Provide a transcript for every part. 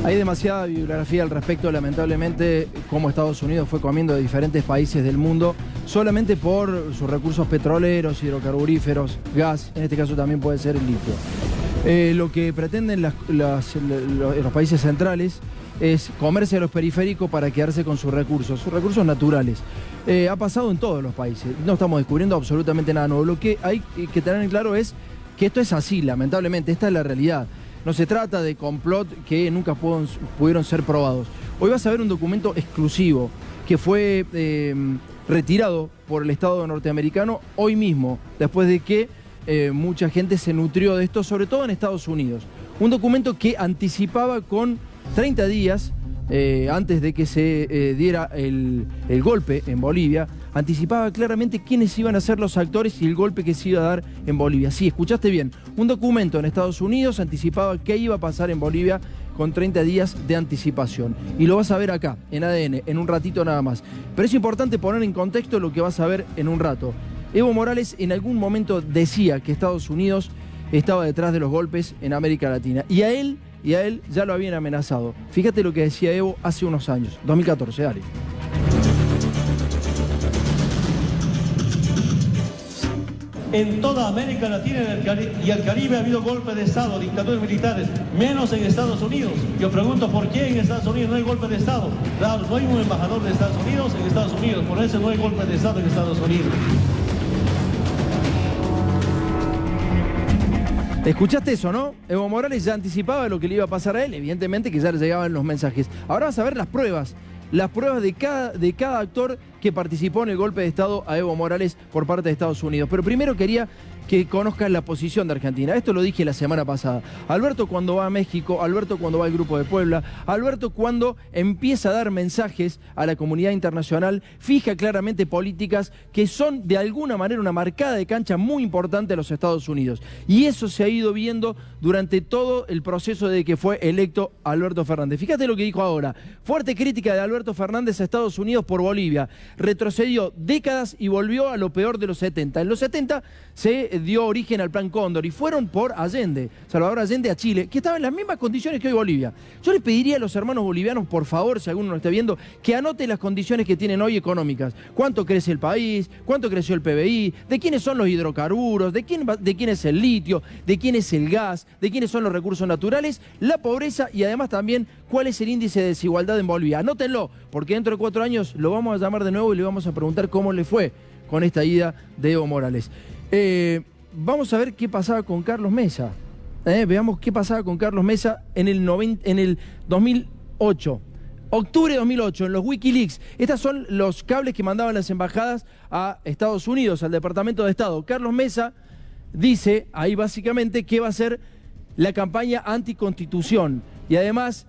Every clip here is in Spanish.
Hay demasiada bibliografía al respecto, lamentablemente, cómo Estados Unidos fue comiendo de diferentes países del mundo solamente por sus recursos petroleros, hidrocarburíferos, gas, en este caso también puede ser el litio. Lo que pretenden los países centrales es comerse a los periféricos para quedarse con sus recursos naturales. Ha pasado en todos los países, no estamos descubriendo absolutamente nada nuevo. Lo que hay que tener en claro es que esto es así, lamentablemente, esta es la realidad. No se trata de complot que nunca pudieron ser probados. Hoy vas a ver un documento exclusivo que fue retirado por el Estado norteamericano hoy mismo, después de que mucha gente se nutrió de esto, sobre todo en Estados Unidos. Un documento que anticipaba con 30 días, antes de que se diera el golpe en Bolivia, anticipaba claramente quiénes iban a ser los actores y el golpe que se iba a dar en Bolivia. Sí, escuchaste bien, un documento en Estados Unidos anticipaba qué iba a pasar en Bolivia con 30 días de anticipación. Y lo vas a ver acá, en ADN, en un ratito nada más. Pero es importante poner en contexto lo que vas a ver en un rato. Evo Morales en algún momento decía que Estados Unidos estaba detrás de los golpes en América Latina. Y a él ya lo habían amenazado. Fíjate lo que decía Evo hace unos años, 2014, dale. En toda América Latina y el Caribe ha habido golpes de Estado, dictaduras militares, menos en Estados Unidos. Yo pregunto, ¿por qué en Estados Unidos no hay golpe de Estado? Claro, no hay un embajador de Estados Unidos en Estados Unidos, por eso no hay golpe de Estado en Estados Unidos. ¿Escuchaste eso, no? Evo Morales ya anticipaba lo que le iba a pasar a él, evidentemente que ya le llegaban los mensajes. Ahora vas a ver las pruebas de cada actor que participó en el golpe de Estado a Evo Morales por parte de Estados Unidos. Pero primero quería que conozcan la posición de Argentina. Esto lo dije la semana pasada. Alberto cuando va a México, Alberto cuando va al Grupo de Puebla, Alberto cuando empieza a dar mensajes a la comunidad internacional, fija claramente políticas que son de alguna manera una marcada de cancha muy importante a los Estados Unidos. Y eso se ha ido viendo durante todo el proceso de que fue electo Alberto Fernández. Fíjate lo que dijo ahora. Fuerte crítica de Alberto Fernández a Estados Unidos por Bolivia. Retrocedió décadas y volvió a lo peor de los 70. En los 70 se dio origen al Plan Cóndor y fueron por Allende, Salvador Allende, a Chile, que estaba en las mismas condiciones que hoy Bolivia. Yo les pediría a los hermanos bolivianos, por favor, si alguno lo está viendo, que anote las condiciones que tienen hoy económicas. ¿Cuánto crece el país? ¿Cuánto creció el PBI? ¿De quiénes son los hidrocarburos? ¿De quién es el litio? ¿De quién es el gas? ¿De quiénes son los recursos naturales? La pobreza y además también cuál es el índice de desigualdad en Bolivia. Anótenlo, porque dentro de 4 años lo vamos a llamar de nuevo y le vamos a preguntar cómo le fue con esta ida de Evo Morales. Vamos a ver qué pasaba con Carlos Mesa. Veamos qué pasaba con Carlos Mesa en el 2008. Octubre de 2008, en los Wikileaks. Estos son los cables que mandaban las embajadas a Estados Unidos, al Departamento de Estado. Carlos Mesa dice ahí básicamente que va a ser la campaña anticonstitución. Y además,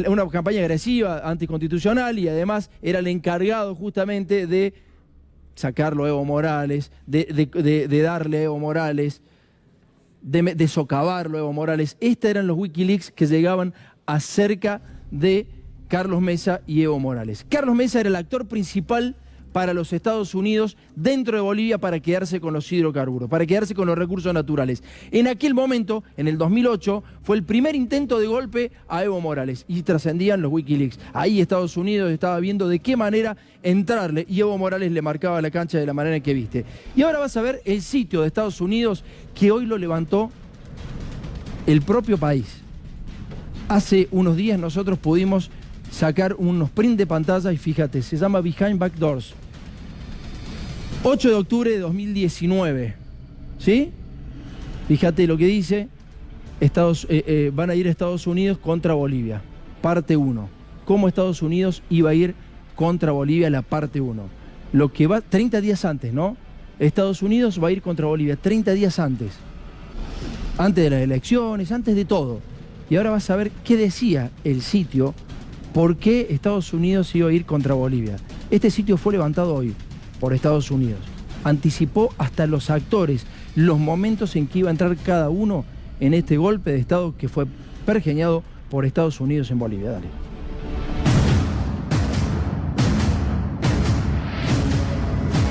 una campaña agresiva, anticonstitucional, y además era el encargado justamente de sacarlo a Evo Morales, de darle a Evo Morales, de socavarlo a Evo Morales. Estos eran los Wikileaks que llegaban acerca de Carlos Mesa y Evo Morales. Carlos Mesa era el actor principal para los Estados Unidos dentro de Bolivia para quedarse con los hidrocarburos, para quedarse con los recursos naturales. En aquel momento, en el 2008, fue el primer intento de golpe a Evo Morales y trascendían los Wikileaks. Ahí Estados Unidos estaba viendo de qué manera entrarle y Evo Morales le marcaba la cancha de la manera en que viste. Y ahora vas a ver el sitio de Estados Unidos que hoy lo levantó el propio país. Hace unos días nosotros pudimos sacar unos print de pantalla y fíjate, se llama Behind Back Doors. 8 de octubre de 2019, ¿sí? Fíjate lo que dice, van a ir a Estados Unidos contra Bolivia, parte 1. Cómo Estados Unidos iba a ir contra Bolivia, la parte 1. Lo que va 30 días antes, ¿no? Estados Unidos va a ir contra Bolivia 30 días antes de las elecciones, antes de todo. Y ahora vas a ver qué decía el sitio, por qué Estados Unidos iba a ir contra Bolivia. Este sitio fue levantado hoy por Estados Unidos. Anticipó hasta los actores, los momentos en que iba a entrar cada uno en este golpe de Estado que fue pergeñado por Estados Unidos en Bolivia. Dale.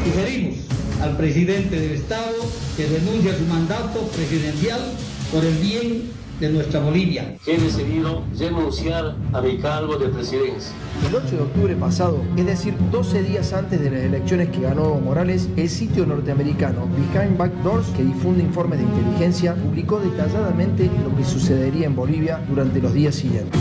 Sugerimos al presidente del Estado que renuncie a su mandato presidencial por el bien de nuestra Bolivia. He decidido renunciar a mi cargo de presidencia. El 8 de octubre pasado, es decir, 12 días antes de las elecciones que ganó Evo Morales, el sitio norteamericano Behind Back Doors, que difunde informes de inteligencia, publicó detalladamente lo que sucedería en Bolivia durante los días siguientes.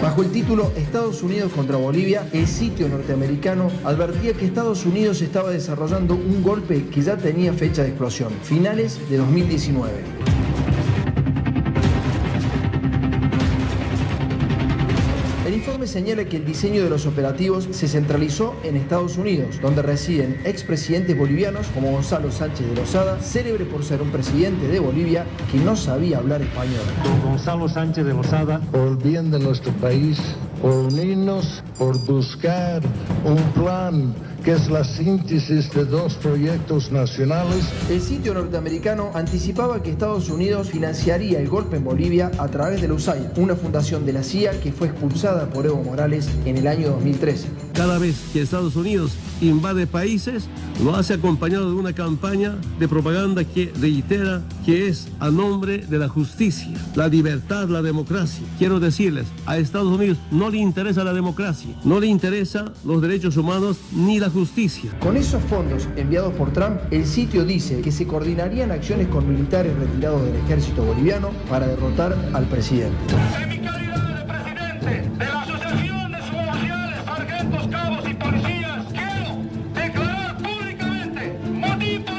Bajo el título Estados Unidos contra Bolivia, el sitio norteamericano advertía que Estados Unidos estaba desarrollando un golpe que ya tenía fecha de explosión, finales de 2019. El informe señala que el diseño de los operativos se centralizó en Estados Unidos, donde residen expresidentes bolivianos como Gonzalo Sánchez de Lozada, célebre por ser un presidente de Bolivia que no sabía hablar español. Don Gonzalo Sánchez de Lozada, por el bien de nuestro país, por unirnos, por buscar un plan que es la síntesis de dos proyectos nacionales. El sitio norteamericano anticipaba que Estados Unidos financiaría el golpe en Bolivia a través de la USAID, una fundación de la CIA que fue expulsada por Evo Morales en el año 2013. Cada vez que Estados Unidos invade países, lo hace acompañado de una campaña de propaganda que reitera que es a nombre de la justicia, la libertad, la democracia. Quiero decirles, a Estados Unidos no le interesa la democracia, no le interesa los derechos humanos ni la justicia. Con esos fondos enviados por Trump, el sitio dice que se coordinarían acciones con militares retirados del ejército boliviano para derrotar al presidente. En mi calidad de presidente de la Asociación de Suboficiales, Sargentos, Cabos y Policías, quiero declarar públicamente motín político.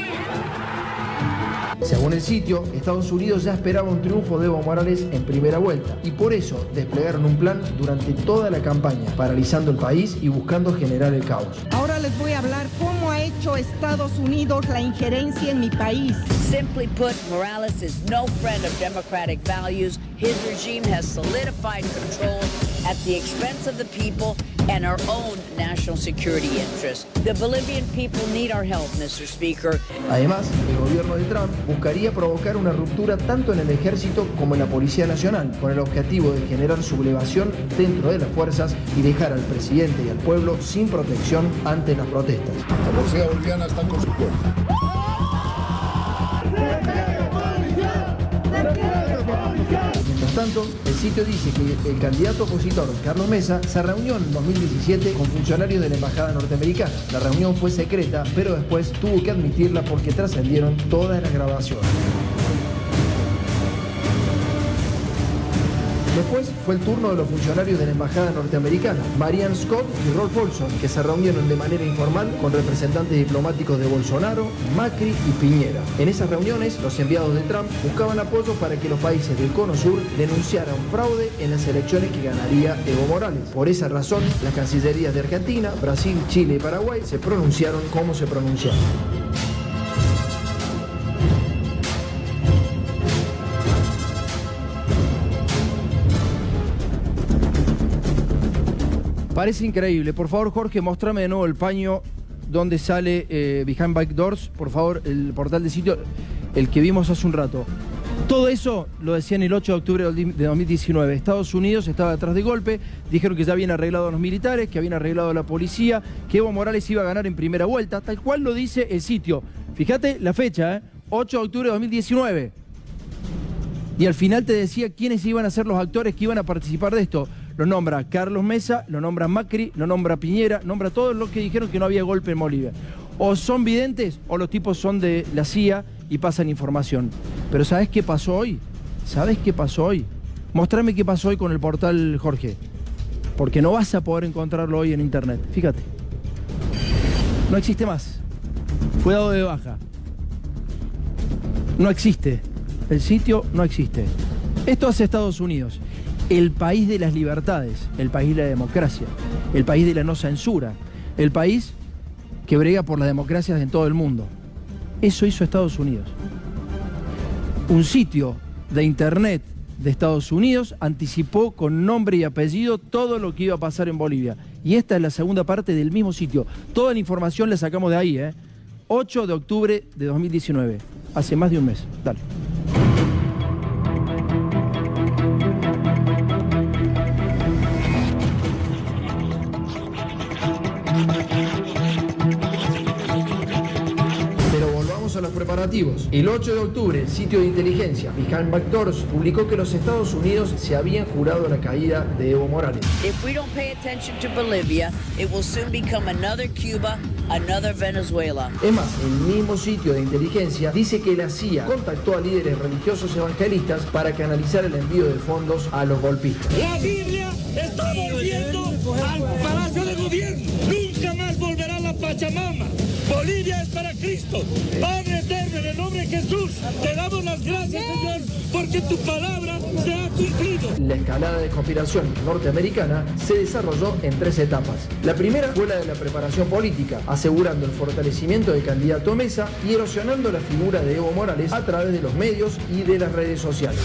Según el sitio, Estados Unidos ya esperaba un triunfo de Evo Morales en primera vuelta y por eso desplegaron un plan durante toda la campaña, paralizando el país y buscando generar el caos. Ahora les voy a hablar cómo ha hecho Estados Unidos la injerencia en mi país. Simply put, Morales is no friend of democratic values. His regime has solidified control at the expense of the people and our own national security interests. The Bolivian people need our help, Mr. Speaker. Además, el gobierno de Trump buscaría provocar una ruptura tanto en el ejército como en la Policía Nacional, con el objetivo de generar sublevación dentro de las fuerzas y dejar al presidente y al pueblo sin protección ante las protestas. La policía boliviana está con su pueblo. Mientras tanto, el sitio dice que el candidato opositor, Carlos Mesa, se reunió en 2017 con funcionarios de la embajada norteamericana. La reunión fue secreta, pero después tuvo que admitirla porque trascendieron todas las grabaciones. Después fue el turno de los funcionarios de la embajada norteamericana, Marianne Scott y Rolf Olson, que se reunieron de manera informal con representantes diplomáticos de Bolsonaro, Macri y Piñera. En esas reuniones, los enviados de Trump buscaban apoyo para que los países del Cono Sur denunciaran fraude en las elecciones que ganaría Evo Morales. Por esa razón, las cancillerías de Argentina, Brasil, Chile y Paraguay se pronunciaron como se pronunciaron. Parece increíble. Por favor, Jorge, mostrame de nuevo el paño donde sale Behind Back Doors. Por favor, el portal de sitio, el que vimos hace un rato. Todo eso lo decían el 8 de octubre de 2019. Estados Unidos estaba detrás del golpe. Dijeron que ya habían arreglado a los militares, que habían arreglado a la policía, que Evo Morales iba a ganar en primera vuelta. Tal cual lo dice el sitio. Fíjate la fecha, 8 de octubre de 2019. Y al final te decía quiénes iban a ser los actores que iban a participar de esto. Lo nombra Carlos Mesa, lo nombra Macri, lo nombra Piñera, nombra todos los que dijeron que no había golpe en Bolivia. O son videntes o los tipos son de la CIA y pasan información. Pero ¿sabes qué pasó hoy? ¿Sabes qué pasó hoy? Mostrame qué pasó hoy con el portal, Jorge. Porque no vas a poder encontrarlo hoy en internet. Fíjate. No existe más. Fue dado de baja. No existe. El sitio no existe. Esto hace Estados Unidos. El país de las libertades, el país de la democracia, el país de la no censura, el país que brega por las democracias en todo el mundo. Eso hizo Estados Unidos. Un sitio de internet de Estados Unidos anticipó con nombre y apellido todo lo que iba a pasar en Bolivia. Y esta es la segunda parte del mismo sitio. Toda la información la sacamos de ahí, 8 de octubre de 2019, hace más de un mes. Dale. Pero volvamos a los preparativos. Alternativos. El 8 de octubre, el sitio de inteligencia Behind Backdoors publicó que los Estados Unidos se habían jurado la caída de Evo Morales. If we don't pay attention to Bolivia, it will soon become another Cuba, another Venezuela. Es más, el mismo sitio de inteligencia dice que la CIA contactó a líderes religiosos evangelistas para canalizar el envío de fondos a los golpistas. La Biblia está volviendo al Palacio de Gobierno. Nunca más volverá la Pachamama. Bolivia es para Cristo. Padre eterno, en el nombre de Jesús, te damos las gracias, Señor, porque tu palabra se ha cumplido. La escalada de conspiración norteamericana se desarrolló en 3 etapas. La primera fue la de la preparación política, asegurando el fortalecimiento del candidato Mesa y erosionando la figura de Evo Morales a través de los medios y de las redes sociales.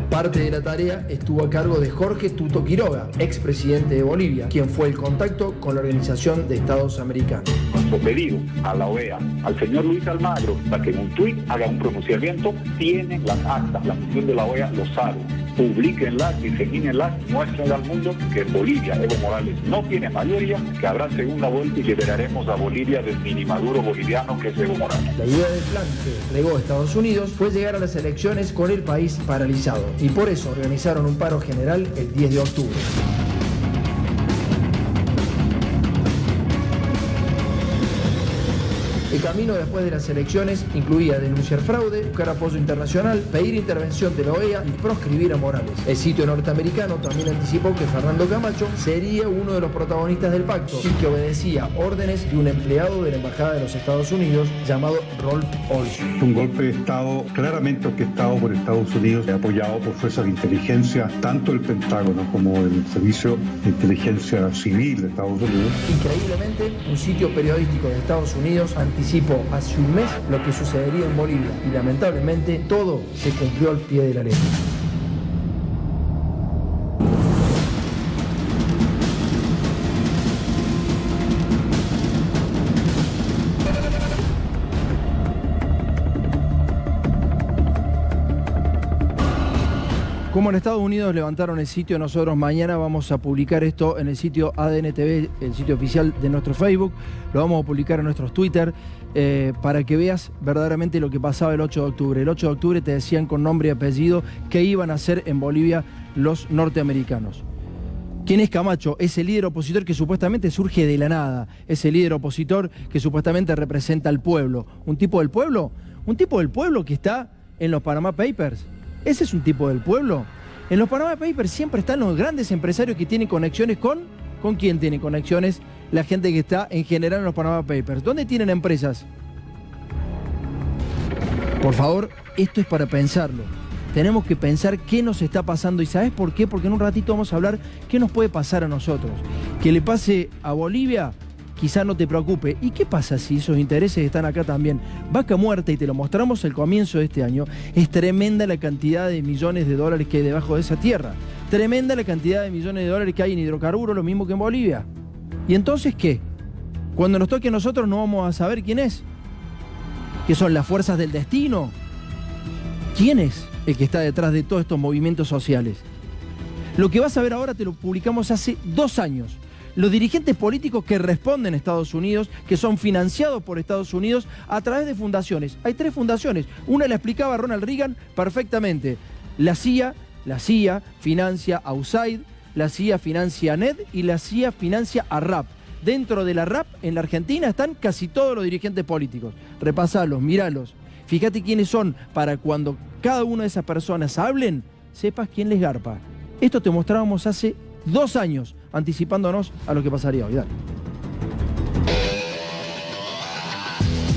Parte de la tarea estuvo a cargo de Jorge Tuto Quiroga, expresidente de Bolivia, quien fue el contacto con la Organización de Estados Americanos. Nuestro pedido a la OEA, al señor Luis Almagro, para que en un tuit haga un pronunciamiento, tienen las actas, la misión de la OEA lo sabe. Publíquenlas, disemínenlas, muéstrenle al mundo que en Bolivia Evo Morales no tiene mayoría, que habrá segunda vuelta y liberaremos a Bolivia del minimaduro boliviano que es Evo Morales. La idea del plan que entregó Estados Unidos fue llegar a las elecciones con el país paralizado y por eso organizaron un paro general el 10 de octubre. El camino después de las elecciones incluía denunciar fraude, buscar apoyo internacional, pedir intervención de la OEA y proscribir a Morales. El sitio norteamericano también anticipó que Fernando Camacho sería uno de los protagonistas del pacto y que obedecía órdenes de un empleado de la Embajada de los Estados Unidos llamado Rolf Olson. Un golpe de Estado claramente orquestado por Estados Unidos y apoyado por fuerzas de inteligencia, tanto el Pentágono como el Servicio de Inteligencia Civil de Estados Unidos. Increíblemente, un sitio periodístico de Estados Unidos anticipó hace un mes lo que sucedería en Bolivia y lamentablemente todo se cumplió al pie de la letra. Como en Estados Unidos levantaron el sitio, nosotros mañana vamos a publicar esto en el sitio ADN TV, el sitio oficial de nuestro Facebook. Lo vamos a publicar en nuestros Twitter para que veas verdaderamente lo que pasaba el 8 de octubre. El 8 de octubre te decían con nombre y apellido qué iban a hacer en Bolivia los norteamericanos. ¿Quién es Camacho? Es el líder opositor que supuestamente surge de la nada. Es el líder opositor que supuestamente representa al pueblo. ¿Un tipo del pueblo? ¿Un tipo del pueblo que está en los Panama Papers? ¿Ese es un tipo del pueblo? En los Panama Papers siempre están los grandes empresarios que tienen conexiones con... ¿Con quién tiene conexiones? La gente que está en general en los Panama Papers. ¿Dónde tienen empresas? Por favor, esto es para pensarlo. Tenemos que pensar qué nos está pasando. ¿Y sabes por qué? Porque en un ratito vamos a hablar qué nos puede pasar a nosotros. Que le pase a Bolivia, quizás no te preocupe. ¿Y qué pasa si esos intereses están acá también? Vaca Muerta, y te lo mostramos al comienzo de este año, es tremenda la cantidad de millones de dólares que hay debajo de esa tierra. Tremenda la cantidad de millones de dólares que hay en hidrocarburos, lo mismo que en Bolivia. ¿Y entonces qué? Cuando nos toque a nosotros no vamos a saber quién es. ¿Qué son las fuerzas del destino? ¿Quién es el que está detrás de todos estos movimientos sociales? Lo que vas a ver ahora te lo publicamos hace 2 años. Los dirigentes políticos que responden a Estados Unidos, que son financiados por Estados Unidos a través de fundaciones. Hay 3 fundaciones. Una la explicaba Ronald Reagan perfectamente. La CIA financia a USAID, la CIA financia a NED y la CIA financia a RAP. Dentro de la RAP, en la Argentina, están casi todos los dirigentes políticos. Repasalos, míralos. Fíjate quiénes son para cuando cada una de esas personas hablen, sepas quién les garpa. Esto te mostrábamos hace 2 años, anticipándonos a lo que pasaría hoy. Dale.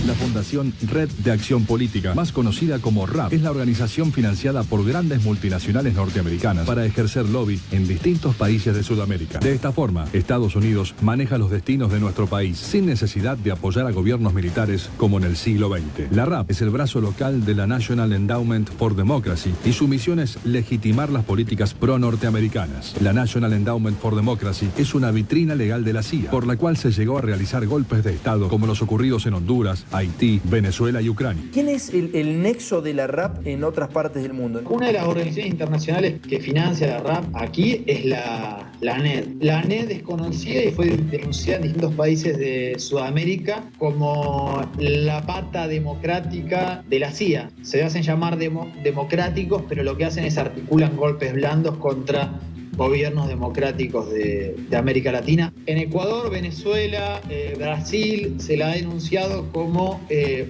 La Fundación Red de Acción Política, más conocida como RAP, es la organización financiada por grandes multinacionales norteamericanas para ejercer lobby en distintos países de Sudamérica. De esta forma, Estados Unidos maneja los destinos de nuestro país sin necesidad de apoyar a gobiernos militares como en el siglo XX. La RAP es el brazo local de la National Endowment for Democracy y su misión es legitimar las políticas pro-norteamericanas. La National Endowment for Democracy es una vitrina legal de la CIA, por la cual se llegó a realizar golpes de Estado como los ocurridos en Honduras, Haití Haití, Venezuela y Ucrania. ¿Quién es el nexo de la RAP en otras partes del mundo? Una de las organizaciones internacionales que financia la RAP aquí es la ANED. La ANED es conocida y fue denunciada en distintos países de Sudamérica como la pata democrática de la CIA. Se hacen llamar democráticos, pero lo que hacen es articulan golpes blandos contra gobiernos democráticos de América Latina. En Ecuador, Venezuela, Brasil se la ha denunciado como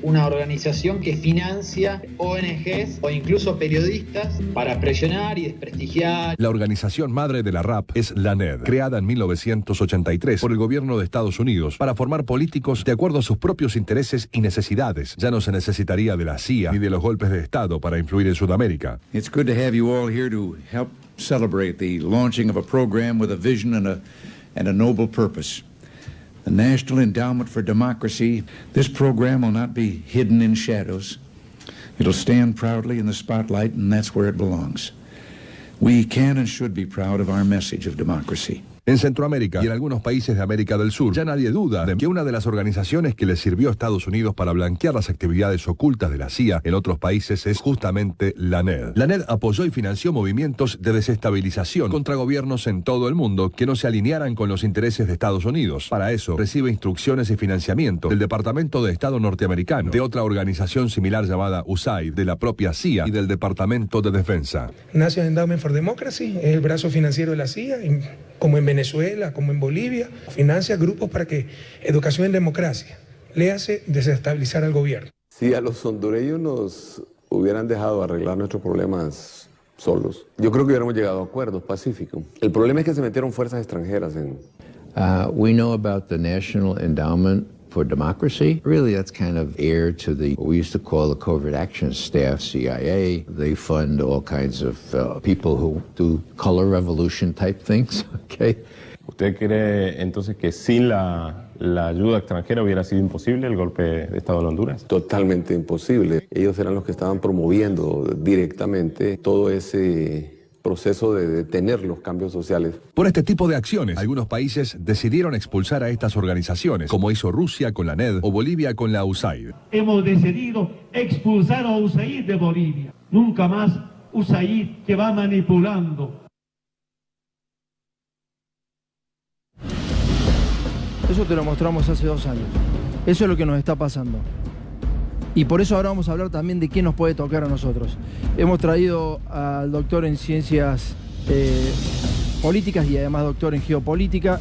una organización que financia ONGs o incluso periodistas para presionar y desprestigiar. La organización madre de la RAP es la ANED, creada en 1983 por el gobierno de Estados Unidos para formar políticos de acuerdo a sus propios intereses y necesidades. Ya no se necesitaría de la CIA ni de los golpes de Estado para influir en Sudamérica. It's good to have you all here to help celebrate the launching of a program with a vision and a noble purpose. The National Endowment for Democracy. This program will not be hidden in shadows. It'll stand proudly in the spotlight, and that's where it belongs. We can and should be proud of our message of democracy. En Centroamérica y en algunos países de América del Sur, ya nadie duda de que una de las organizaciones que le sirvió a Estados Unidos para blanquear las actividades ocultas de la CIA en otros países es justamente la ANED. La ANED apoyó y financió movimientos de desestabilización contra gobiernos en todo el mundo que no se alinearan con los intereses de Estados Unidos. Para eso, recibe instrucciones y financiamiento del Departamento de Estado norteamericano, de otra organización similar llamada USAID, de la propia CIA y del Departamento de Defensa. National Endowment for Democracy es el brazo financiero de la CIA, como en Venezuela, como en Bolivia, financia grupos para que educación en democracia le hace desestabilizar al gobierno. Si a los hondureños nos hubieran dejado arreglar nuestros problemas solos, yo creo que hubiéramos llegado a acuerdos pacíficos. El problema es que se metieron fuerzas extranjeras en... We know about the National Endowment for Democracy. Really, that's kind of heir to what we used to call the Covert Action Staff, CIA. They fund all kinds of people who do color revolution type things, okay? ¿Usted cree entonces que sin la ayuda extranjera hubiera sido imposible el golpe de Estado en Honduras? Totalmente imposible. Ellos eran los que estaban promoviendo directamente todo ese proceso de detener los cambios sociales. Por este tipo de acciones, algunos países decidieron expulsar a estas organizaciones, como hizo Rusia con la ANED o Bolivia con la USAID. Hemos decidido expulsar a USAID de Bolivia. Nunca más USAID que va manipulando. Eso te lo mostramos hace 2 años. Eso es lo que nos está pasando. Y por eso ahora vamos a hablar también de qué nos puede tocar a nosotros. Hemos traído al doctor en ciencias políticas y además doctor en geopolítica,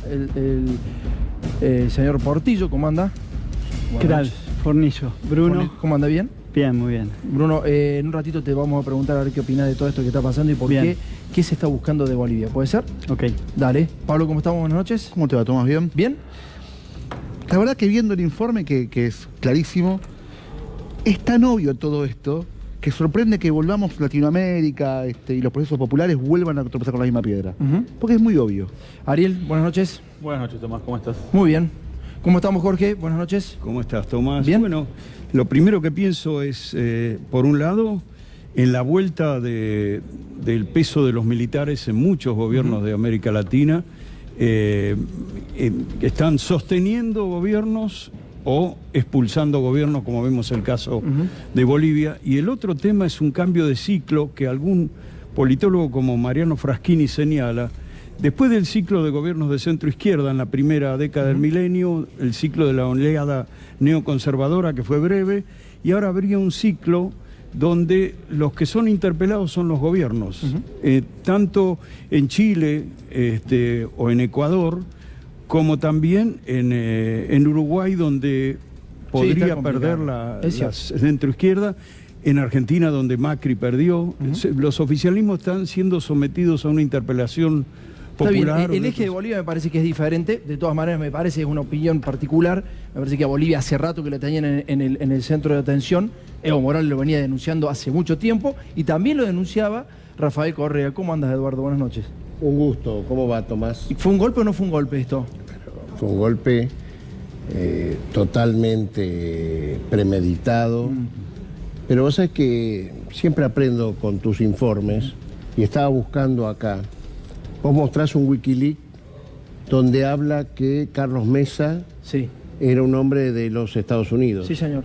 el señor Portillo. ¿Cómo anda? ¿Qué tal? Fornillo. Bruno. ¿Cómo anda? ¿Bien? Bien, muy bien. Bruno, en un ratito te vamos a preguntar a ver qué opinás de todo esto que está pasando y por qué se está buscando de Bolivia. ¿Puede ser? Ok. Dale. Pablo, ¿cómo estamos? Buenas noches. ¿Cómo te va, Tomás? ¿Bien? ¿Bien? La verdad que viendo el informe, que es clarísimo, es tan obvio todo esto que sorprende que volvamos a Latinoamérica y los procesos populares vuelvan a tropezar con la misma piedra. Porque es muy obvio. Ariel, buenas noches. Buenas noches, Tomás. ¿Cómo estás? Muy bien. ¿Cómo estamos, Jorge? Buenas noches. ¿Cómo estás, Tomás? Bien. Bueno, lo primero que pienso es, por un lado, en la vuelta del peso de los militares en muchos gobiernos de América Latina, están sosteniendo gobiernos o expulsando gobiernos, como vemos el caso de Bolivia. Y el otro tema es un cambio de ciclo que algún politólogo como Mariano Fraschini señala. Después del ciclo de gobiernos de centro-izquierda en la primera década del milenio, el ciclo de la oleada neoconservadora, que fue breve, y ahora habría un ciclo donde los que son interpelados son los gobiernos, tanto en Chile o en Ecuador, como también en Uruguay, donde podría perder la centroizquierda, en Argentina, donde Macri perdió. Los oficialismos están siendo sometidos a una interpelación popular. Está bien. El eje de Bolivia me parece que es diferente. De todas maneras, me parece, es una opinión particular. Me parece que a Bolivia hace rato que lo tenían en el centro de atención. Evo Morales lo venía denunciando hace mucho tiempo y también lo denunciaba Rafael Correa. ¿Cómo andas, Eduardo? Buenas noches. Un gusto. ¿Cómo va, Tomás? ¿Fue un golpe o no fue un golpe esto? Fue un golpe totalmente premeditado. Pero vos sabés que siempre aprendo con tus informes y estaba buscando acá. Vos mostrás un Wikileaks donde habla que Carlos Mesa era un hombre de los Estados Unidos. Sí, señor.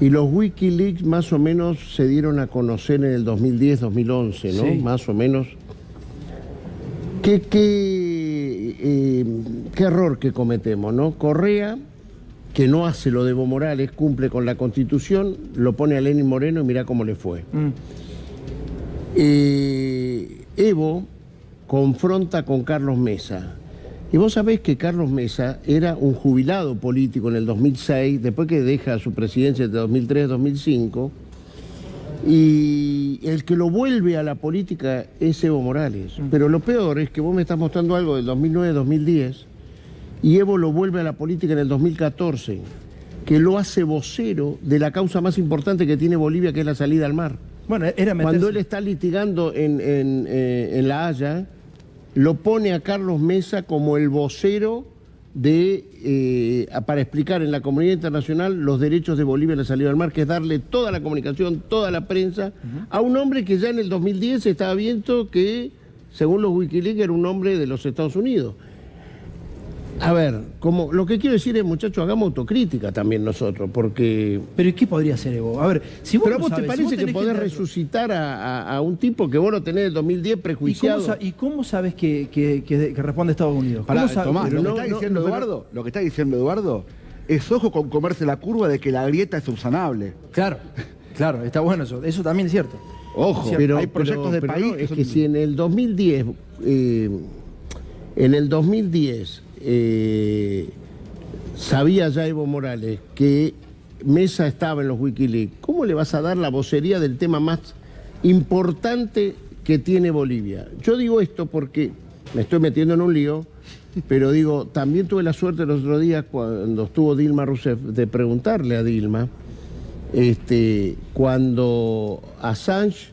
Y los Wikileaks más o menos se dieron a conocer en el 2010, 2011, ¿no? Sí. Más o menos. ¿Qué error que cometemos, ¿no? Correa, que no hace lo de Evo Morales, cumple con la Constitución, lo pone a Lenín Moreno y mirá cómo le fue. Evo confronta con Carlos Mesa. Y vos sabés que Carlos Mesa era un jubilado político en el 2006, después que deja su presidencia de 2003-2005, y el que lo vuelve a la política es Evo Morales. Pero lo peor es que vos me estás mostrando algo del 2009-2010, y Evo lo vuelve a la política en el 2014, que lo hace vocero de la causa más importante que tiene Bolivia, que es la salida al mar. Bueno, era meterse... Cuando él está litigando en La Haya, lo pone a Carlos Mesa como el vocero para explicar en la comunidad internacional los derechos de Bolivia en la salida al mar, que es darle toda la comunicación, toda la prensa, a un hombre que ya en el 2010 estaba viendo que, según los Wikileaks, era un hombre de los Estados Unidos. A ver, lo que quiero decir es, muchachos, hagamos autocrítica también nosotros, porque... ¿Pero qué podría hacer Evo? A ver, si vos ¿Pero a vos no te sabés, parece si vos que podés resucitar a un tipo que vos lo tenés del 2010 prejuiciado? ¿Y cómo sabes que responde Estados Unidos? Pará, ¿Cómo sabes? Tomás, lo que está diciendo Eduardo es ojo con comerse la curva de que la grieta es subsanable. Claro, está bueno eso. Eso también es cierto. Ojo, Cierto. hay proyectos de país. Es que si en el 2010, sabía ya Evo Morales que Mesa estaba en los Wikileaks, ¿cómo le vas a dar la vocería del tema más importante que tiene Bolivia? Yo digo esto porque me estoy metiendo en un lío, pero digo, también tuve la suerte el otro día cuando estuvo Dilma Rousseff de preguntarle a Dilma cuando Assange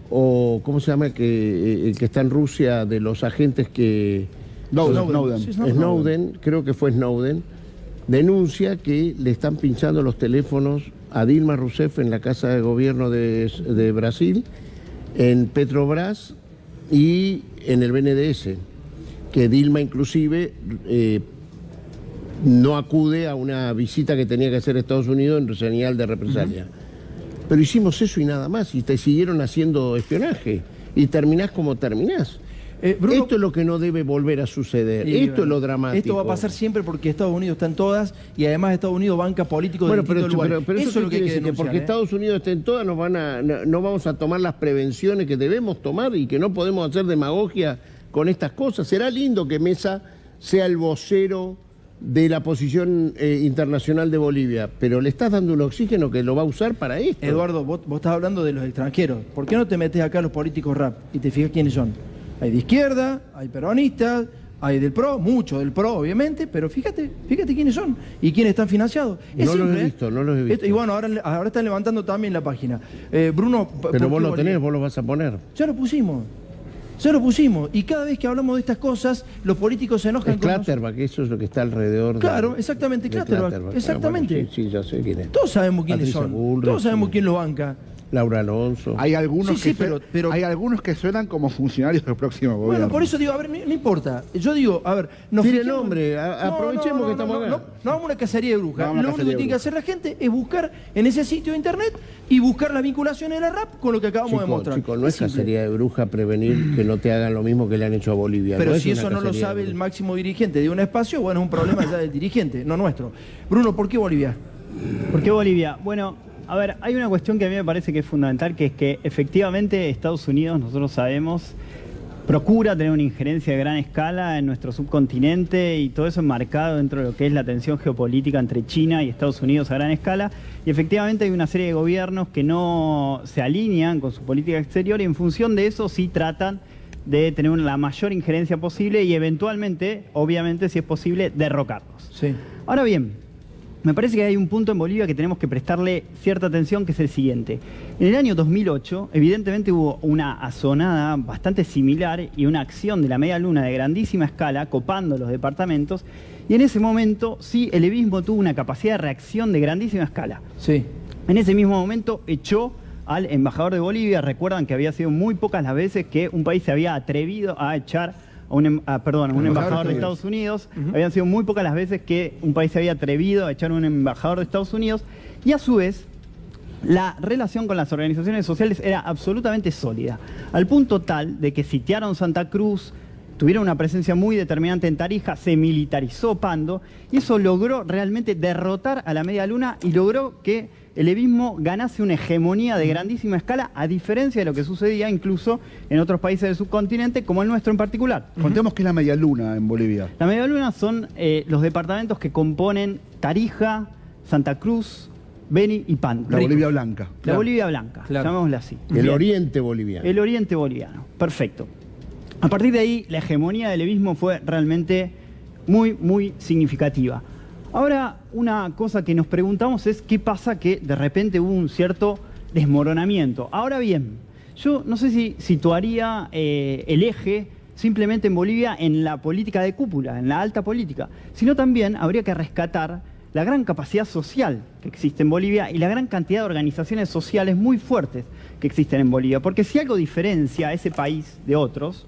o ¿cómo se llama el que está en Rusia de los agentes que... Snowden, creo que fue Snowden, denuncia que le están pinchando los teléfonos a Dilma Rousseff en la Casa de Gobierno de Brasil, en Petrobras y en el BNDES, que Dilma inclusive no acude a una visita que tenía que hacer a Estados Unidos en señal de represalia. Pero hicimos eso y nada más, y te siguieron haciendo espionaje, y terminás como terminás. Bruno, esto es lo que no debe volver a suceder. Esto es lo dramático. Esto va a pasar siempre porque Estados Unidos está en todas y además Estados Unidos banca políticos de distintos lugares. Pero eso es lo que quiere decir, que porque Estados Unidos esté en todas no vamos a tomar las prevenciones que debemos tomar y que no podemos hacer demagogia con estas cosas. Será lindo que Mesa sea el vocero de la posición internacional de Bolivia, pero le estás dando un oxígeno que lo va a usar para esto. Eduardo, vos estás hablando de los extranjeros. ¿Por qué no te metes acá a los políticos rap y te fijas quiénes son? Hay de izquierda, hay peronistas, hay del PRO, mucho del PRO obviamente, pero fíjate quiénes son y quiénes están financiados. No los he visto. Y bueno, ahora están levantando también la página. Bruno... Pero vos lo tenés, vos lo vas a poner. Ya lo pusimos. Y cada vez que hablamos de estas cosas, los políticos se enojan con Clatterback, eso es lo que está alrededor. Claro, exactamente, Clatterback. Exactamente. Bueno, sí, ya sé quién es. Todos sabemos quiénes Patricia son. Bullrich, Todos sabemos quién lo banca. Laura Alonso. Hay algunos hay algunos que suenan como funcionarios del próximo gobierno. Bueno, por eso digo, a ver, no importa. Yo digo, a ver, tire el nombre, aprovechemos que estamos acá. No hagamos una cacería de brujas. Lo único que tiene que hacer la gente es buscar en ese sitio de internet y buscar las vinculaciones de la RAP con lo que acabamos de mostrar. Chicos, no es cacería de bruja prevenir que no te hagan lo mismo que le han hecho a Bolivia. Pero si eso no lo sabe el máximo dirigente de un espacio, bueno, es un problema ya del dirigente, no nuestro. Bruno, ¿por qué Bolivia? ¿Por qué Bolivia? Bueno, a ver, hay una cuestión que a mí me parece que es fundamental, que es que efectivamente Estados Unidos, nosotros sabemos, procura tener una injerencia de gran escala en nuestro subcontinente y todo eso enmarcado dentro de lo que es la tensión geopolítica entre China y Estados Unidos a gran escala. Y efectivamente hay una serie de gobiernos que no se alinean con su política exterior y en función de eso sí tratan de tener la mayor injerencia posible y eventualmente, obviamente, si es posible, derrocarlos. Sí. Ahora bien, me parece que hay un punto en Bolivia que tenemos que prestarle cierta atención, que es el siguiente. En el año 2008, evidentemente hubo una azonada bastante similar y una acción de la media luna de grandísima escala, copando los departamentos, y en ese momento sí el evismo tuvo una capacidad de reacción de grandísima escala. Sí. En ese mismo momento echó al embajador de Bolivia. Recuerdan que había sido muy pocas las veces que un país se había atrevido a echar a un embajador de Estados Unidos. Habían sido muy pocas las veces que un país se había atrevido a echar a un embajador de Estados Unidos. Y a su vez, la relación con las organizaciones sociales era absolutamente sólida, al punto tal de que sitiaron Santa Cruz, tuvieron una presencia muy determinante en Tarija, se militarizó Pando, y eso logró realmente derrotar a la Media Luna y logró que el levismo ganase una hegemonía de grandísima escala, a diferencia de lo que sucedía incluso en otros países del subcontinente, como el nuestro en particular. Contemos qué es la Media Luna en Bolivia. La Media Luna son los departamentos que componen Tarija, Santa Cruz, Beni y Pando. La Bolivia Blanca. La Claro. Bolivia Blanca, Claro. llamémosla así. El oriente boliviano. El oriente boliviano, perfecto. A partir de ahí, la hegemonía del levismo fue realmente muy significativa. Ahora, una cosa que nos preguntamos es qué pasa que de repente hubo un cierto desmoronamiento. Ahora bien, yo no sé si situaría el eje simplemente en Bolivia en la política de cúpula, en la alta política, sino también habría que rescatar la gran capacidad social que existe en Bolivia y la gran cantidad de organizaciones sociales muy fuertes que existen en Bolivia. Porque si algo diferencia a ese país de otros,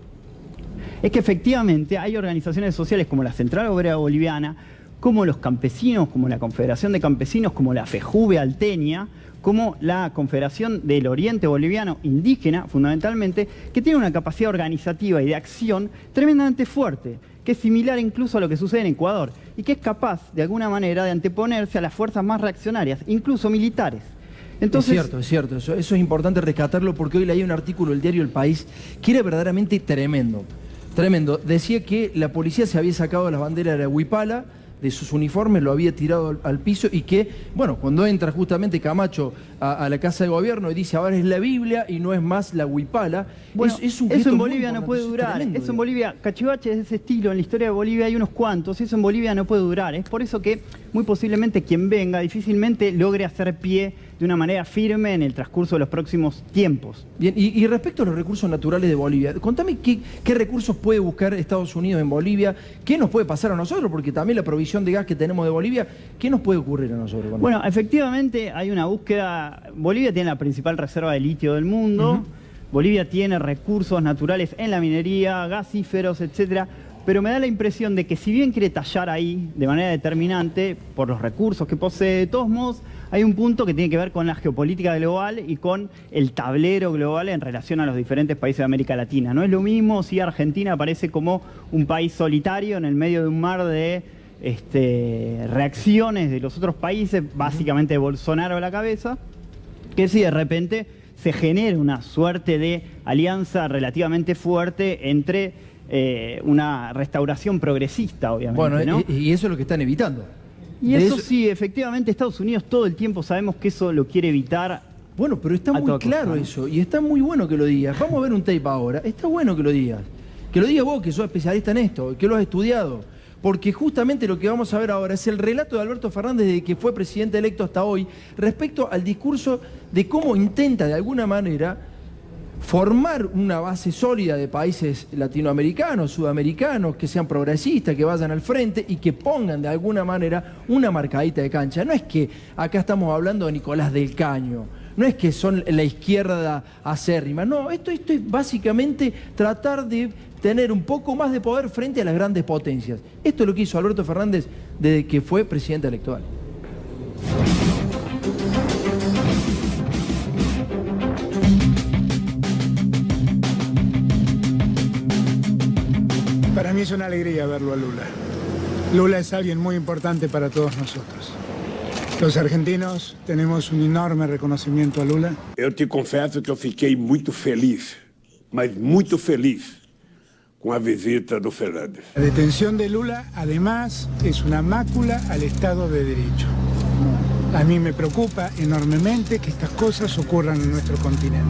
es que efectivamente hay organizaciones sociales como la Central Obrera Boliviana, como los campesinos, como la Confederación de Campesinos, como la FEJUVE Alteña, como la Confederación del Oriente Boliviano Indígena, fundamentalmente, que tiene una capacidad organizativa y de acción tremendamente fuerte, que es similar incluso a lo que sucede en Ecuador, y que es capaz, de alguna manera, de anteponerse a las fuerzas más reaccionarias, incluso militares. Entonces, es cierto, eso es importante rescatarlo, porque hoy leí un artículo del diario El País que era verdaderamente tremendo. Decía que la policía se había sacado las banderas de la huipala de sus uniformes, lo había tirado al piso, y que, bueno, cuando entra justamente Camacho a la Casa de Gobierno y dice ahora es la Biblia y no es más la huipala, bueno, es un eso en muy Bolivia no puede durar. tremendo, Eso en Bolivia, cachivaches de ese estilo, en la historia de Bolivia hay unos cuantos, eso en Bolivia no puede durar. Es por eso que muy posiblemente quien venga difícilmente logre hacer pie de una manera firme en el transcurso de los próximos tiempos. Bien, y respecto a los recursos naturales de Bolivia, contame qué recursos puede buscar Estados Unidos en Bolivia, qué nos puede pasar a nosotros, porque también la provisión de gas que tenemos de Bolivia, ¿qué nos puede ocurrir a nosotros? Bueno, efectivamente hay una búsqueda. Bolivia tiene la principal reserva de litio del mundo, Bolivia tiene recursos naturales en la minería, gasíferos, etcétera, pero me da la impresión de que si bien quiere tallar ahí de manera determinante por los recursos que posee, de todos modos hay un punto que tiene que ver con la geopolítica global y con el tablero global en relación a los diferentes países de América Latina. No es lo mismo si Argentina aparece como un país solitario en el medio de un mar de reacciones de los otros países, básicamente de Bolsonaro a la cabeza, que si de repente se genera una suerte de alianza relativamente fuerte entre una restauración progresista, obviamente. Bueno, ¿no? y eso es lo que están evitando. Y eso sí, efectivamente, Estados Unidos todo el tiempo sabemos que eso lo quiere evitar. Bueno, pero está muy claro eso, y está muy bueno que lo digas. Vamos a ver un tape ahora. Está bueno que lo digas. Que lo digas vos, que sos especialista en esto, que lo has estudiado. Porque justamente lo que vamos a ver ahora es el relato de Alberto Fernández desde que fue presidente electo hasta hoy, respecto al discurso de cómo intenta de alguna manera formar una base sólida de países latinoamericanos, sudamericanos, que sean progresistas, que vayan al frente y que pongan de alguna manera una marcadita de cancha. No es que acá estamos hablando de Nicolás del Caño, no es que son la izquierda acérrima, no, esto es básicamente tratar de tener un poco más de poder frente a las grandes potencias. Esto es lo que hizo Alberto Fernández desde que fue presidente electoral. Para mí es una alegría verlo a Lula. Lula es alguien muy importante para todos nosotros. Los argentinos tenemos un enorme reconocimiento a Lula. Eu te confesso que eu fiquei muito feliz, mas muito feliz, con la visita de Fernández. La detención de Lula, además, es una mácula al Estado de Derecho. A mí me preocupa enormemente que estas cosas ocurran en nuestro continente.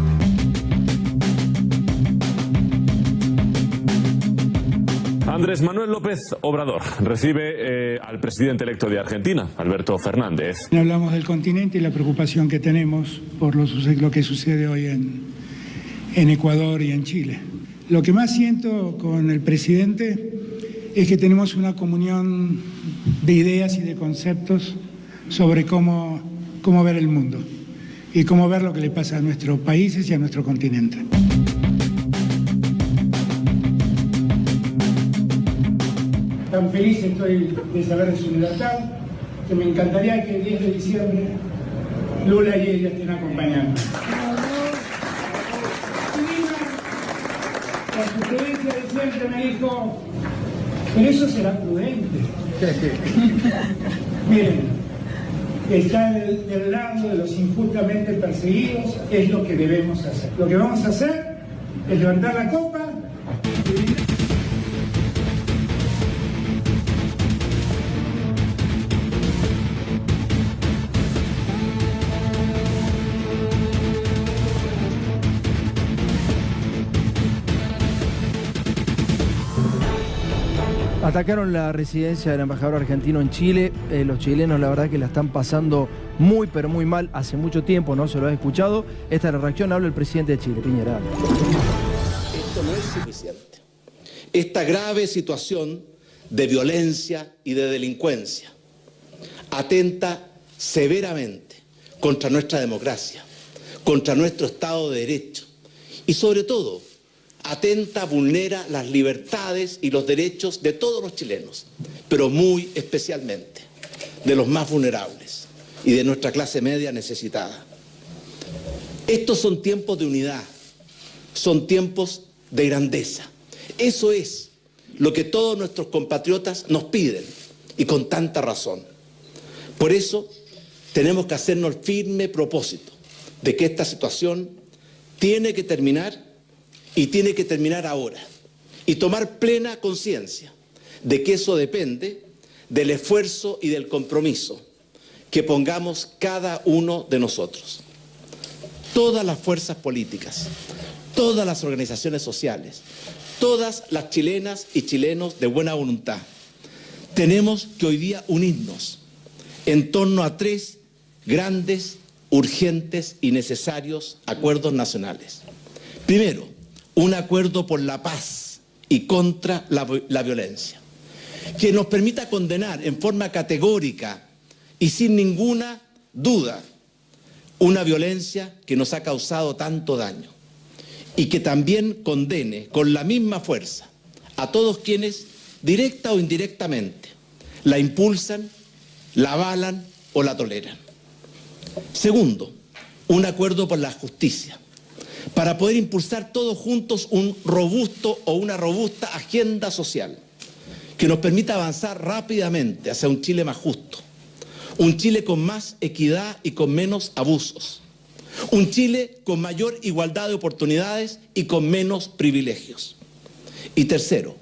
Andrés Manuel López Obrador recibe al presidente electo de Argentina, Alberto Fernández. Hablamos del continente y la preocupación que tenemos por lo que sucede hoy en Ecuador y en Chile. Lo que más siento con el presidente es que tenemos una comunión de ideas y de conceptos sobre cómo ver el mundo y cómo ver lo que le pasa a nuestros países y a nuestro continente. Tan feliz estoy de saber de su libertad, que me encantaría que el 10 de diciembre Lula y ella estén acompañando. La sugerencia de siempre me dijo, pero eso será prudente. Miren, estar del lado de los injustamente perseguidos es lo que debemos hacer. Lo que vamos a hacer es levantar la copa. Atacaron la residencia del embajador argentino en Chile. Los chilenos la verdad que la están pasando muy pero muy mal hace mucho tiempo, no se lo ha escuchado. Esta es la reacción, habla el presidente de Chile, Piñera. Esto no es suficiente. Esta grave situación de violencia y de delincuencia atenta severamente contra nuestra democracia, contra nuestro Estado de Derecho y sobre todo atenta, vulnera las libertades y los derechos de todos los chilenos, pero muy especialmente de los más vulnerables y de nuestra clase media necesitada. Estos son tiempos de unidad, son tiempos de grandeza. Eso es lo que todos nuestros compatriotas nos piden y con tanta razón. Por eso tenemos que hacernos el firme propósito de que esta situación tiene que terminar y tiene que terminar ahora. Y tomar plena conciencia de que eso depende del esfuerzo y del compromiso que pongamos cada uno de nosotros. Todas las fuerzas políticas, todas las organizaciones sociales, todas las chilenas y chilenos de buena voluntad, tenemos que hoy día unirnos en torno a 3 grandes, urgentes y necesarios acuerdos nacionales. Primero, un acuerdo por la paz y contra la violencia, que nos permita condenar en forma categórica y sin ninguna duda una violencia que nos ha causado tanto daño y que también condene con la misma fuerza a todos quienes, directa o indirectamente, la impulsan, la avalan o la toleran. Segundo, un acuerdo por la justicia, para poder impulsar todos juntos un robusto o una robusta agenda social que nos permita avanzar rápidamente hacia un Chile más justo, un Chile con más equidad y con menos abusos, un Chile con mayor igualdad de oportunidades y con menos privilegios. Y tercero,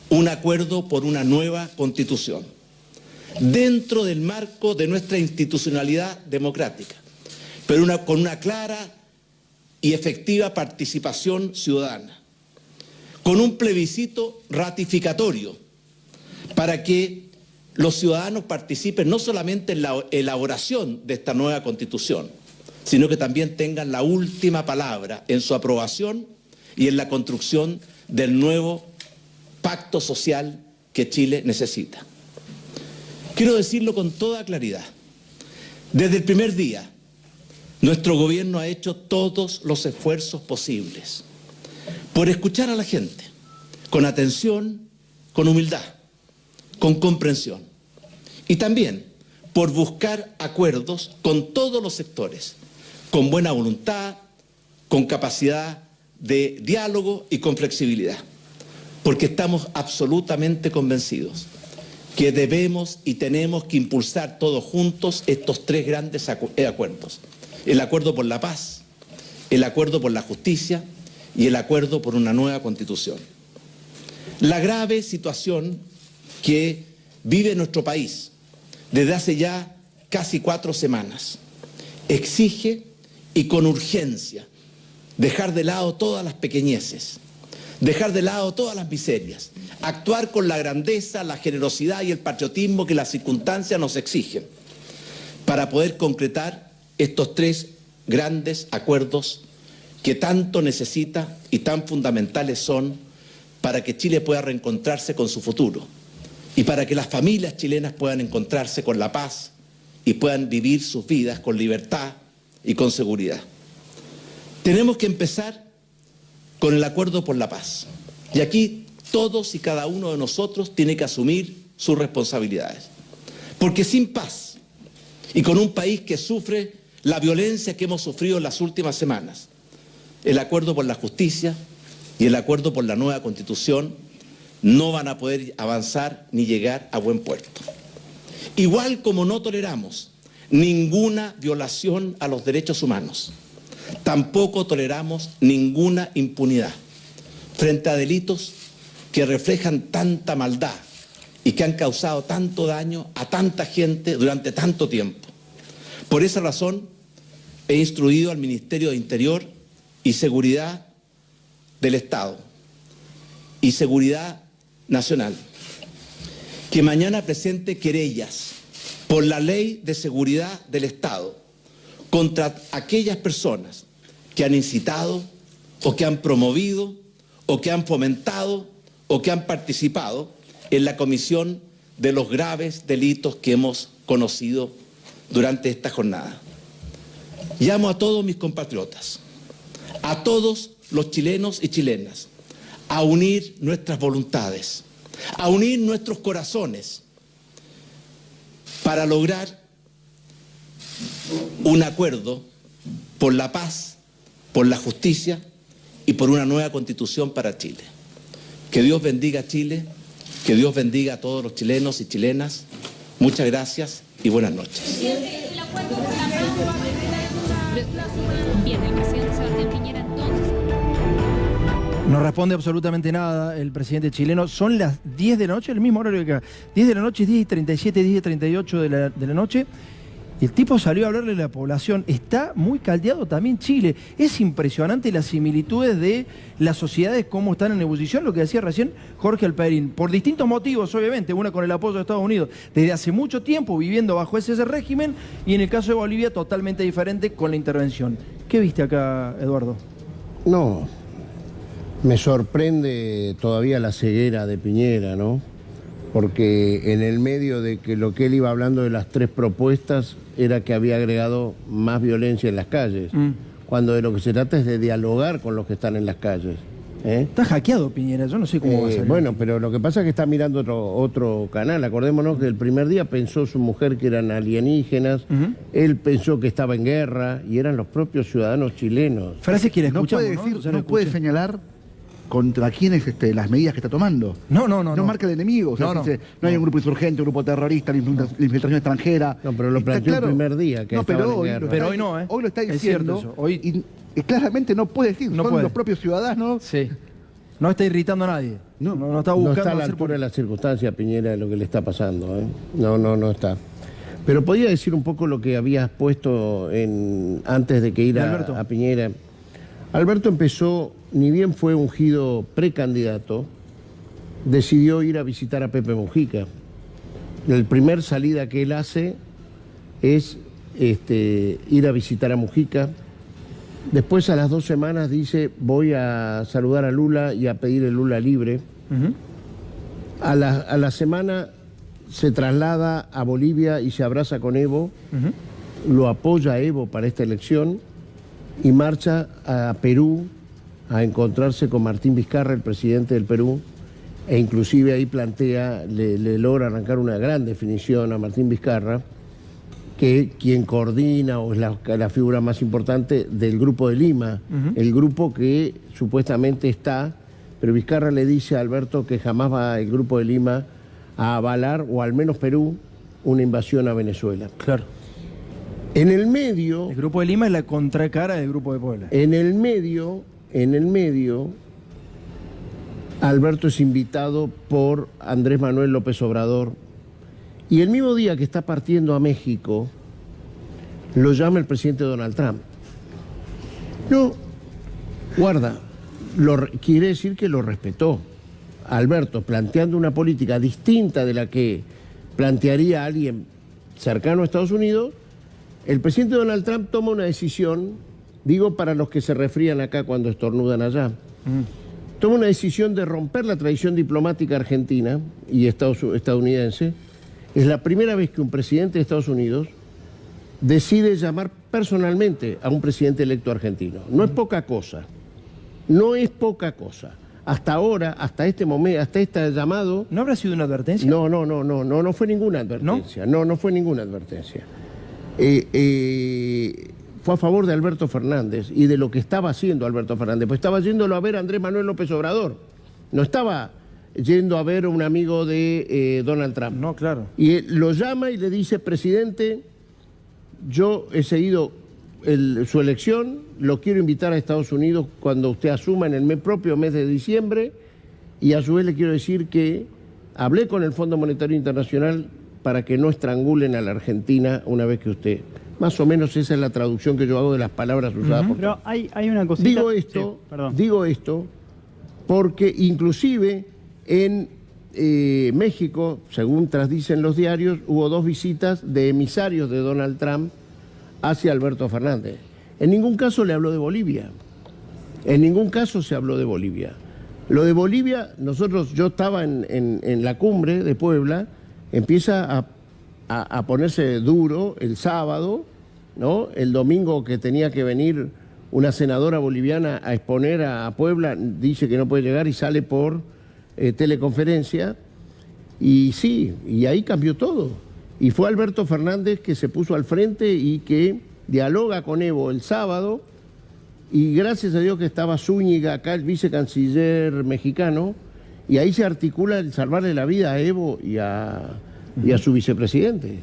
un acuerdo por una nueva Constitución, dentro del marco de nuestra institucionalidad democrática, pero con una clara y efectiva participación ciudadana, con un plebiscito ratificatorio para que los ciudadanos participen no solamente en la elaboración de esta nueva Constitución, sino que también tengan la última palabra en su aprobación y en la construcción del nuevo pacto social que Chile necesita. Quiero decirlo con toda claridad. Desde el primer día, nuestro gobierno ha hecho todos los esfuerzos posibles por escuchar a la gente, con atención, con humildad, con comprensión, y también por buscar acuerdos con todos los sectores, con buena voluntad, con capacidad de diálogo y con flexibilidad, porque estamos absolutamente convencidos que debemos y tenemos que impulsar todos juntos estos 3 grandes acuerdos. El acuerdo por la paz, el acuerdo por la justicia y el acuerdo por una nueva Constitución. La grave situación que vive nuestro país desde hace ya casi 4 semanas exige y con urgencia dejar de lado todas las pequeñeces, dejar de lado todas las miserias, actuar con la grandeza, la generosidad y el patriotismo que las circunstancias nos exigen para poder concretar estos 3 grandes acuerdos que tanto necesita y tan fundamentales son para que Chile pueda reencontrarse con su futuro y para que las familias chilenas puedan encontrarse con la paz y puedan vivir sus vidas con libertad y con seguridad. Tenemos que empezar con el acuerdo por la paz. Y aquí todos y cada uno de nosotros tiene que asumir sus responsabilidades. Porque sin paz y con un país que sufre la violencia que hemos sufrido en las últimas semanas, el acuerdo por la justicia y el acuerdo por la nueva Constitución no van a poder avanzar ni llegar a buen puerto. Igual como no toleramos ninguna violación a los derechos humanos, tampoco toleramos ninguna impunidad frente a delitos que reflejan tanta maldad y que han causado tanto daño a tanta gente durante tanto tiempo. Por esa razón, he instruido al Ministerio de Interior y Seguridad del Estado y Seguridad Nacional que mañana presente querellas por la Ley de Seguridad del Estado contra aquellas personas que han incitado o que han promovido o que han fomentado o que han participado en la comisión de los graves delitos que hemos conocido durante esta jornada. Llamo a todos mis compatriotas, a todos los chilenos y chilenas, a unir nuestras voluntades, a unir nuestros corazones para lograr un acuerdo por la paz, por la justicia y por una nueva constitución para Chile. Que Dios bendiga a Chile, que Dios bendiga a todos los chilenos y chilenas. Muchas gracias y buenas noches. Bien, el presidente Sebastián Piñera entonces. No responde absolutamente nada el presidente chileno. Son las 10 de la noche, el mismo horario que acá. 10 de la noche, 10:37, 10:38 de la noche. El tipo salió a hablarle a la población. Está muy caldeado también Chile. Es impresionante las similitudes de las sociedades, cómo están en ebullición, lo que decía recién Jorge Alperín. Por distintos motivos, obviamente. Una con el apoyo de Estados Unidos desde hace mucho tiempo viviendo bajo ese régimen, y en el caso de Bolivia totalmente diferente con la intervención. ¿Qué viste acá, Eduardo? No, me sorprende todavía la ceguera de Piñera, ¿no? Porque en el medio de que lo que él iba hablando de las 3 propuestas era que había agregado más violencia en las calles, cuando de lo que se trata es de dialogar con los que están en las calles. Está hackeado Piñera, yo no sé cómo va a salir. Bueno, pero lo que pasa es que está mirando otro canal. Acordémonos que el primer día pensó su mujer que eran alienígenas, él pensó que estaba en guerra y eran los propios ciudadanos chilenos. Frases que le No escuchamos, puede decir, O sea, no puede señalar contra quiénes las medidas que está tomando. No marca el enemigo. O sea, dice, no hay un grupo insurgente, un grupo terrorista, la infiltración extranjera. No, pero lo planteó el primer día. Que pero hoy no, ¿eh? Hoy lo está Es diciendo. cierto eso. Hoy y claramente no puede decir. No son puede. los propios ciudadanos. Sí. No está irritando a nadie. No está No buscando está a la hacer altura de la circunstancia, Piñera, de lo que le está pasando. No está. Pero podía decir un poco lo que habías puesto antes de que ir a Piñera. Alberto empezó, ni bien fue ungido precandidato, decidió ir a visitar a Pepe Mujica. La primer salida que él hace es ir a visitar a Mujica. Después, a las 2 semanas, dice, voy a saludar a Lula y a pedir el Lula libre. A la semana se traslada a Bolivia y se abraza con Evo. Lo apoya a Evo para esta elección y marcha a Perú a encontrarse con Martín Vizcarra, el presidente del Perú, e inclusive ahí le logra arrancar una gran definición a Martín Vizcarra, que quien coordina o es la figura más importante del Grupo de Lima, el grupo que supuestamente está, pero Vizcarra le dice a Alberto que jamás va el Grupo de Lima a avalar, o al menos Perú, una invasión a Venezuela. Claro. En el medio... El Grupo de Lima es la contracara del Grupo de Puebla. En el medio, Alberto es invitado por Andrés Manuel López Obrador, y el mismo día que está partiendo a México, lo llama el presidente Donald Trump. No, guarda, quiere decir que lo respetó. Alberto, planteando una política distinta de la que plantearía alguien cercano a Estados Unidos, el presidente Donald Trump toma una decisión, digo para los que se resfrían acá cuando estornudan allá, toma una decisión de romper la tradición diplomática argentina y estadounidense. Es la primera vez que un presidente de Estados Unidos decide llamar personalmente a un presidente electo argentino. No es poca cosa. No es poca cosa. Hasta ahora, hasta este momento, hasta este llamado... ¿No habrá sido una advertencia? No fue ninguna advertencia. No fue ninguna advertencia. fue a favor de Alberto Fernández y de lo que estaba haciendo Alberto Fernández, pues estaba yéndolo a ver a Andrés Manuel López Obrador, no estaba yendo a ver a un amigo de Donald Trump. No, claro. Y él lo llama y le dice, presidente, yo he seguido su elección, lo quiero invitar a Estados Unidos cuando usted asuma en el propio mes de diciembre, y a su vez le quiero decir que hablé con el Fondo Monetario Internacional para que no estrangulen a la Argentina una vez que usted... Más o menos esa es la traducción que yo hago de las palabras usadas por... Pero hay una cosita... Digo esto porque inclusive en México, según trasdicen los diarios, hubo 2 visitas de emisarios de Donald Trump hacia Alberto Fernández. En ningún caso le habló de Bolivia. En ningún caso se habló de Bolivia. Lo de Bolivia, yo estaba en la cumbre de Puebla, empieza a ponerse duro el sábado, ¿no? El domingo que tenía que venir una senadora boliviana a exponer a Puebla, dice que no puede llegar y sale por teleconferencia. Y sí, y ahí cambió todo. Y fue Alberto Fernández que se puso al frente y que dialoga con Evo el sábado, y gracias a Dios que estaba Zúñiga acá, el vicecanciller mexicano, y ahí se articula el salvarle la vida a Evo y a su vicepresidente.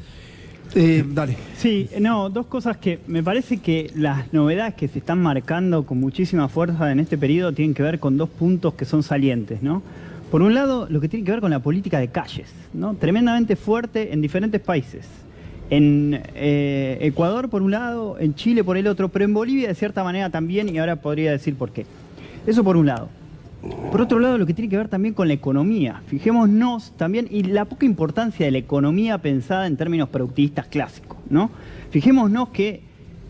Dale. Sí, no, 2 cosas que me parece que las novedades que se están marcando con muchísima fuerza en este periodo tienen que ver con 2 puntos que son salientes, ¿no? Por un lado, lo que tiene que ver con la política de calles, ¿no? Tremendamente fuerte en diferentes países. En Ecuador por un lado, en Chile por el otro, pero en Bolivia de cierta manera también, y ahora podría decir por qué. Eso por un lado. Por otro lado, lo que tiene que ver también con la economía. Fijémonos también, y la poca importancia de la economía pensada en términos productivistas clásicos, ¿no? Fijémonos que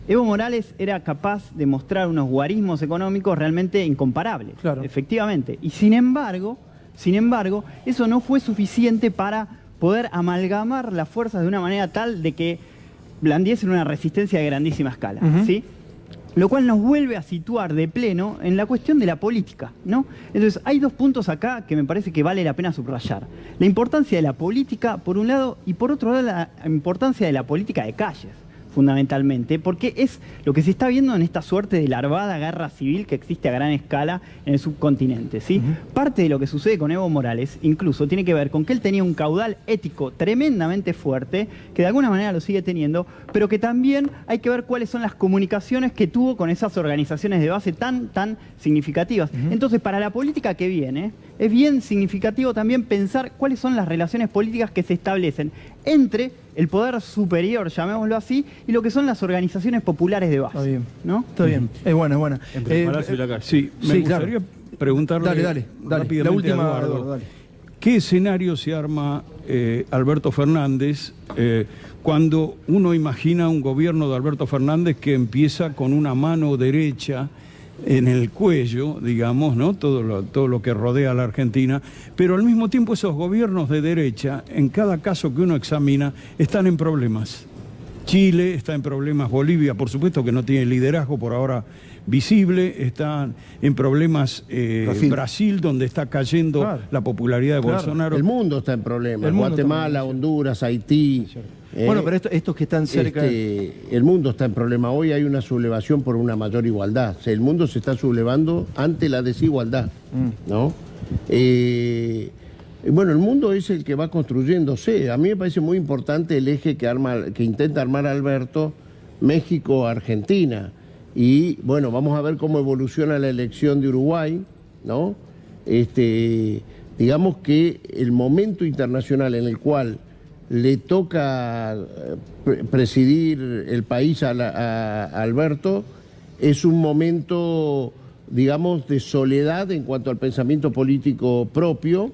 Evo Morales era capaz de mostrar unos guarismos económicos realmente incomparables, claro. Efectivamente. Y sin embargo, eso no fue suficiente para poder amalgamar las fuerzas de una manera tal de que blandiesen una resistencia de grandísima escala, ¿sí? Lo cual nos vuelve a situar de pleno en la cuestión de la política, ¿no? Entonces, hay 2 puntos acá que me parece que vale la pena subrayar. La importancia de la política, por un lado, y por otro lado, la importancia de la política de calles, fundamentalmente, porque es lo que se está viendo en esta suerte de larvada guerra civil que existe a gran escala en el subcontinente, ¿sí? Parte de lo que sucede con Evo Morales, incluso, tiene que ver con que él tenía un caudal ético tremendamente fuerte, que de alguna manera lo sigue teniendo, pero que también hay que ver cuáles son las comunicaciones que tuvo con esas organizaciones de base tan significativas. Entonces, para la política que viene, es bien significativo también pensar cuáles son las relaciones políticas que se establecen entre el poder superior, llamémoslo así, y lo que son las organizaciones populares de base. Está bien, ¿no? Está bien, es buena. Entre el Palacio y la calle. Sí, me gustaría preguntarle rápidamente la última, a Eduardo, dale. ¿Qué escenario se arma Alberto Fernández cuando uno imagina un gobierno de Alberto Fernández que empieza con una mano derecha en el cuello, digamos, ¿no? Todo lo que rodea a la Argentina, pero al mismo tiempo esos gobiernos de derecha, en cada caso que uno examina, están en problemas. Chile está en problemas, Bolivia, por supuesto que no tiene liderazgo por ahora visible, está en problemas Brasil, donde está cayendo la popularidad de Bolsonaro. El mundo está en problemas, Guatemala, también. Honduras, Haití. Bueno, pero estos que están cerca... el mundo está en problema. Hoy hay una sublevación por una mayor igualdad. O sea, el mundo se está sublevando ante la desigualdad, ¿no? Bueno, el mundo es el que va construyéndose. A mí me parece muy importante el eje que intenta armar Alberto, México-Argentina. Y bueno, vamos a ver cómo evoluciona la elección de Uruguay, ¿no? Digamos que el momento internacional en el cual le toca presidir el país a Alberto es un momento, digamos, de soledad en cuanto al pensamiento político propio,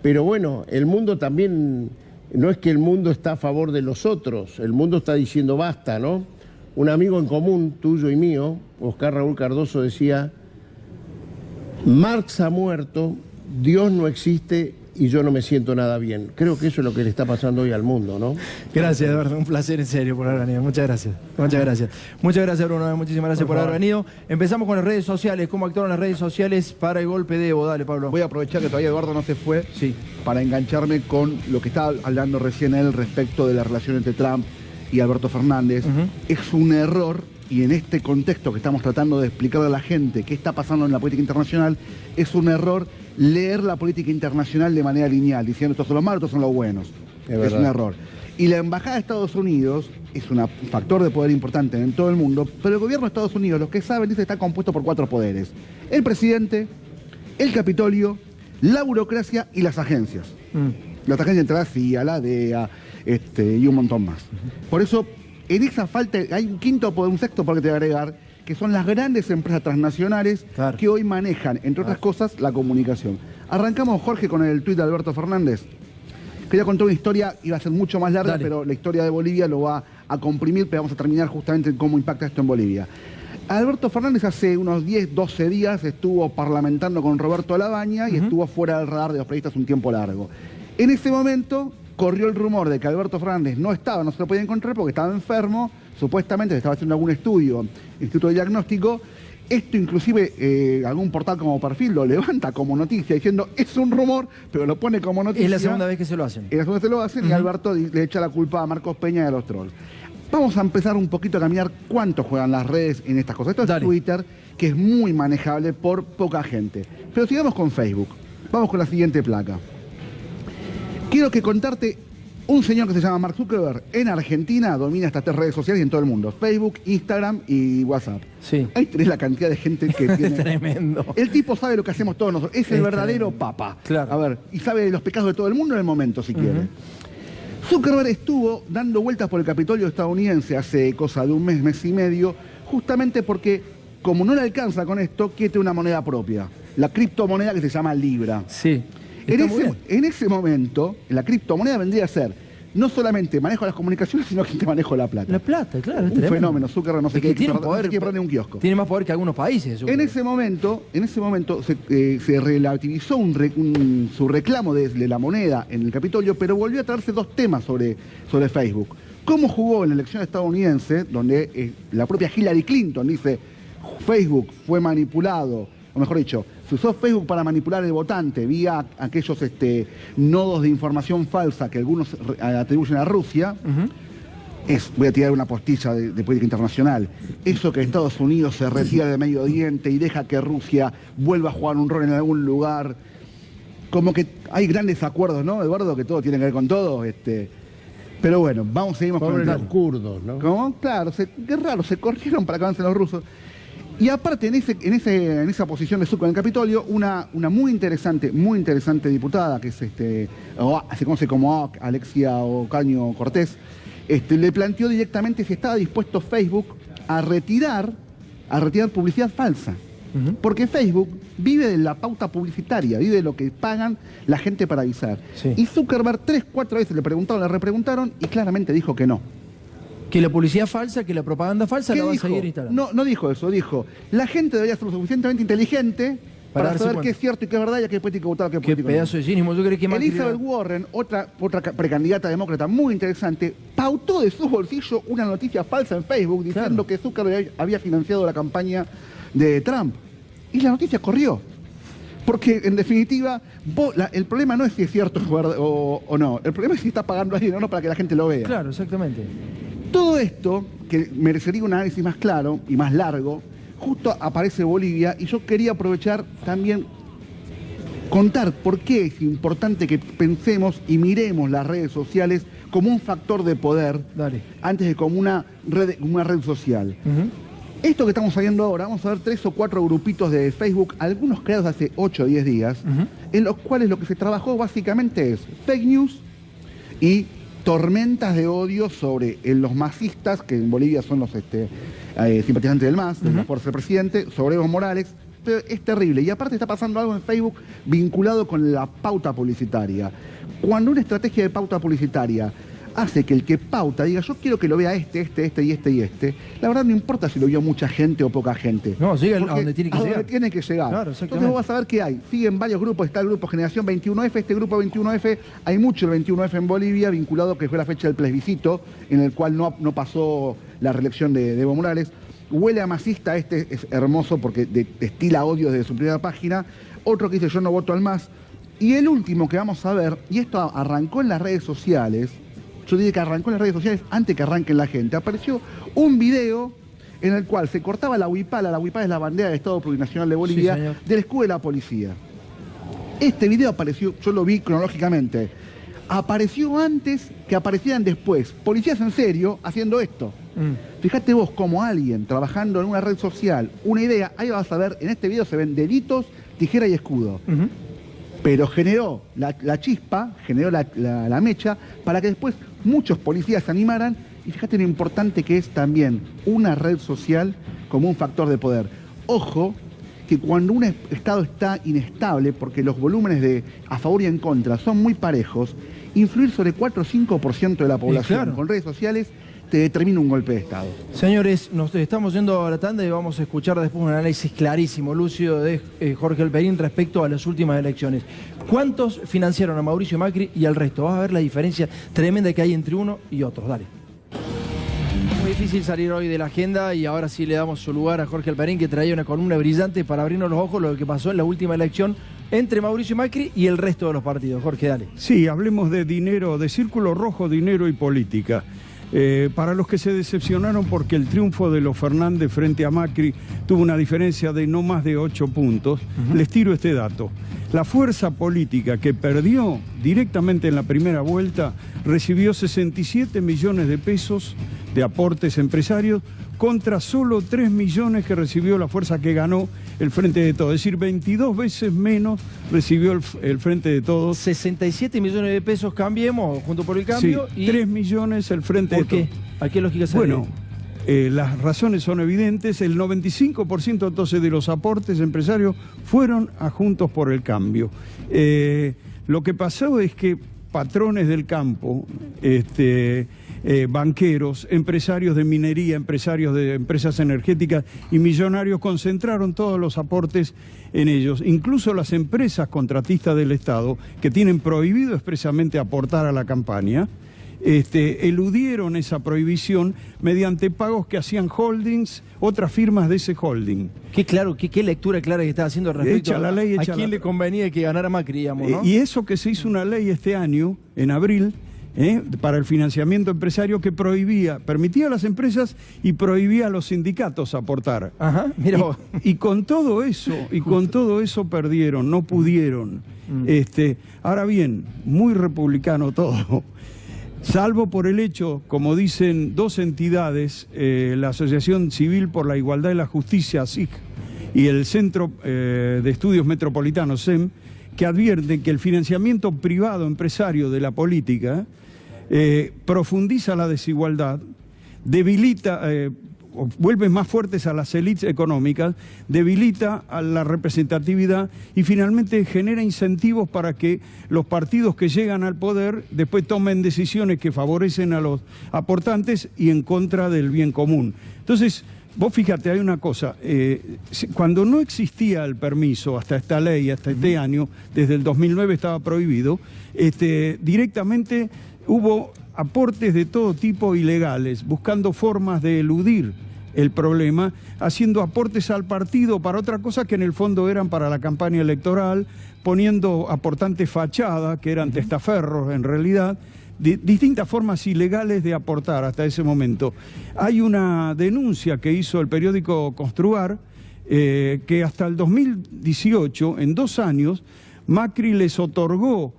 pero bueno, el mundo también, no es que el mundo está a favor de los otros, el mundo está diciendo basta, ¿no? Un amigo en común, tuyo y mío, Oscar Raúl Cardoso, decía: Marx ha muerto, Dios no existe y yo no me siento nada bien. Creo que eso es lo que le está pasando hoy al mundo, ¿no? Gracias, Eduardo. Un placer, en serio, por haber venido. Muchas gracias. Muchas gracias. Muchas gracias, Bruno. Muchísimas gracias por haber venido. Empezamos con las redes sociales. ¿Cómo actuaron las redes sociales para el golpe de Evo? Dale, Pablo. Voy a aprovechar que todavía Eduardo no se fue para engancharme con lo que estaba hablando recién él respecto de la relación entre Trump y Alberto Fernández. Es un error y en este contexto que estamos tratando de explicarle a la gente qué está pasando en la política internacional, es un error leer la política internacional de manera lineal, diciendo estos son los malos, estos son los buenos. Es un error. Y la Embajada de Estados Unidos es un factor de poder importante en todo el mundo, pero el gobierno de Estados Unidos, los que saben, dice que está compuesto por 4 poderes. El presidente, el Capitolio, la burocracia y las agencias. Las agencias entre la CIA, la DEA, y un montón más. Por eso, en esa falta, hay un sexto poder que te voy a agregar, que son las grandes empresas transnacionales que hoy manejan, entre otras cosas, la comunicación. Arrancamos, Jorge, con el tuit de Alberto Fernández. Quería contar una historia, iba a ser mucho más larga, pero la historia de Bolivia lo va a comprimir, pero vamos a terminar justamente en cómo impacta esto en Bolivia. Alberto Fernández hace unos 10, 12 días estuvo parlamentando con Roberto Labaña y estuvo fuera del radar de los periodistas un tiempo largo. En ese momento corrió el rumor de que Alberto Fernández no se lo podía encontrar porque estaba enfermo, supuestamente se estaba haciendo algún estudio, Instituto de Diagnóstico. Esto inclusive algún portal como Perfil lo levanta como noticia diciendo es un rumor, pero lo pone como noticia. Es la segunda vez que se lo hacen. Es la segunda vez que se lo hacen y Alberto le echa la culpa a Marcos Peña y a los trolls. Vamos a empezar un poquito a caminar cuánto juegan las redes en estas cosas. Esto es Twitter, que es muy manejable por poca gente. Pero sigamos con Facebook. Vamos con la siguiente placa. Quiero contarte un señor que se llama Mark Zuckerberg en Argentina domina estas 3 redes sociales y en todo el mundo. Facebook, Instagram y WhatsApp. Sí. Ahí tenés la cantidad de gente que tiene. Tremendo. El tipo sabe lo que hacemos todos nosotros. Es el verdadero papa. Claro. A ver, y sabe los pecados de todo el mundo en el momento, si quiere. Zuckerberg estuvo dando vueltas por el Capitolio estadounidense hace cosa de un mes y medio, justamente porque, como no le alcanza con esto, quiere tener una moneda propia. La criptomoneda que se llama Libra. Sí. En ese momento, la criptomoneda vendría a ser no solamente manejo las comunicaciones, sino que te manejo la plata. La plata, claro. Un fenómeno. Zuckerberg no sé qué tiene poder, que prende un kiosco. Tiene más poder que algunos países. En ese momento se relativizó su reclamo de la moneda en el Capitolio, pero volvió a traerse 2 temas sobre Facebook. ¿Cómo jugó en la elección estadounidense, donde la propia Hillary Clinton dice Facebook fue manipulado, o mejor dicho, se usó Facebook para manipular el votante vía aquellos nodos de información falsa que algunos atribuyen a Rusia? Voy a tirar una postilla de política internacional. Eso que Estados Unidos se retira de Medio Oriente y deja que Rusia vuelva a jugar un rol en algún lugar. Como que hay grandes acuerdos, ¿no, Eduardo? Que todo tiene que ver con todo. Pero bueno, seguimos con los kurdos, ¿no? ¿Cómo? Claro, qué raro, se corrieron para que avancen los rusos. Y aparte, en esa posición de Zuckerberg en el Capitolio, una muy interesante diputada, que se conoce como Alexia Ocaño Cortés, le planteó directamente si estaba dispuesto Facebook a retirar publicidad falsa. Porque Facebook vive de la pauta publicitaria, vive de lo que pagan la gente para avisar. Sí. Y Zuckerberg 3, 4 veces le repreguntaron y claramente dijo que no. Que la publicidad falsa, que la propaganda falsa la va a seguir instalando. No dijo eso, dijo, la gente debería ser lo suficientemente inteligente para saber qué es cierto y qué es verdad y a qué político votar, qué político. Qué pedazo de cinismo. Yo creo que Elizabeth Warren, otra precandidata demócrata muy interesante, pautó de su bolsillo una noticia falsa en Facebook diciendo que Zuckerberg había financiado la campaña de Trump. Y la noticia corrió. Porque, en definitiva, el problema no es si es cierto o no. El problema es si está pagando a alguien o no para que la gente lo vea. Claro, exactamente. Todo esto, que merecería un análisis más claro y más largo, justo aparece Bolivia y yo quería aprovechar también contar por qué es importante que pensemos y miremos las redes sociales como un factor de poder antes de como una red social. Esto que estamos saliendo ahora, vamos a ver 3 o 4 grupitos de Facebook, algunos creados hace 8 o 10 días, en los cuales lo que se trabajó básicamente es fake news y tormentas de odio sobre los masistas, que en Bolivia son los simpatizantes del MAS, de la fuerza del presidente, sobre Evo Morales. Es terrible. Y aparte está pasando algo en Facebook vinculado con la pauta publicitaria. Cuando una estrategia de pauta publicitaria hace que el que pauta diga yo quiero que lo vea este, la verdad no importa si lo vio mucha gente o poca gente. No, sigue a donde tiene que llegar. Donde tiene que llegar. Claro, entonces vos vas a ver qué hay. Siguen varios grupos, está el grupo Generación 21F, este grupo 21F, hay mucho el 21F en Bolivia, vinculado que fue la fecha del plebiscito, en el cual no pasó la reelección de Evo Morales. Huele a masista, es hermoso porque destila odio desde su primera página. Otro que dice yo no voto al MAS. Y el último que vamos a ver, y esto arrancó en las redes sociales, yo diría que arrancó en las redes sociales antes que arranque en la gente, apareció un video en el cual se cortaba la huipala es la bandera del Estado Plurinacional de Bolivia, Sí, señor. del escudo de la policía. Este video apareció, yo lo vi cronológicamente, apareció antes que aparecieran después policías en serio haciendo esto. Fíjate vos como alguien trabajando en una red social, una idea, ahí vas a ver, en este video se ven deditos, tijera y escudo. Pero generó la chispa, generó la mecha, para que después muchos policías se animaran. Y fíjate lo importante que es también una red social como un factor de poder. Ojo, que cuando un Estado está inestable, porque los volúmenes de a favor y en contra son muy parejos, influir sobre 4 o 5% de la población claro. con redes sociales te determina un golpe de Estado. Señores, nos estamos yendo a la tanda y vamos a escuchar después un análisis clarísimo, lúcido, de Jorge Halperin respecto a las últimas elecciones. ¿Cuántos financiaron a Mauricio Macri y al resto? Vas a ver la diferencia tremenda que hay entre uno y otros. Dale. Muy difícil salir hoy de la agenda y ahora sí le damos su lugar a Jorge Halperin, que traía una columna brillante para abrirnos los ojos lo que pasó en la última elección entre Mauricio Macri y el resto de los partidos. Jorge, dale. Sí, hablemos de dinero, de círculo rojo, dinero y política. Para los que se decepcionaron porque el triunfo de los Fernández frente a Macri tuvo una diferencia de no más de 8 puntos, les tiro este dato. La fuerza política que perdió directamente en la primera vuelta recibió 67 millones de pesos de aportes empresarios contra solo 3 millones que recibió la fuerza que ganó el Frente de Todos. Es decir, 22 veces menos recibió el Frente de Todos. 67 millones de pesos Cambiemos, Junto por el Cambio. Sí, y 3 millones el Frente de Todos. ¿Por qué? ¿A qué lógica se Bueno, las razones son evidentes. El 95% entonces de los aportes empresarios fueron a Juntos por el Cambio. Lo que pasó es que patrones del campo, banqueros, empresarios de minería, empresarios de empresas energéticas y millonarios concentraron todos los aportes en ellos. Incluso las empresas contratistas del Estado, que tienen prohibido expresamente aportar a la campaña, eludieron esa prohibición mediante pagos que hacían holdings, otras firmas de ese holding. Qué lectura clara que está haciendo respecto a quién le convenía que ganara Macri, digamos, ¿no? Y eso que se hizo una ley este año, en abril, para el financiamiento empresario que permitía a las empresas y prohibía a los sindicatos aportar. Ajá, mira vos. Y con todo eso perdieron, no pudieron. Ahora bien, muy republicano todo. Salvo por el hecho, como dicen dos entidades, la Asociación Civil por la Igualdad y la Justicia, ASIC, y el Centro de Estudios Metropolitanos, CEM, que advierten que el financiamiento privado empresario de la política profundiza la desigualdad, debilita, vuelve más fuertes a las élites económicas, debilita a la representatividad y finalmente genera incentivos para que los partidos que llegan al poder después tomen decisiones que favorecen a los aportantes y en contra del bien común. Entonces, vos fíjate, hay una cosa, cuando no existía el permiso, hasta esta ley, hasta este año, desde el 2009 estaba prohibido, directamente hubo aportes de todo tipo ilegales, buscando formas de eludir el problema, haciendo aportes al partido para otra cosa que en el fondo eran para la campaña electoral, poniendo aportantes fachada, que eran testaferros en realidad, distintas formas ilegales de aportar hasta ese momento. Hay una denuncia que hizo el periódico Construar, que hasta el 2018, en 2 años, Macri les otorgó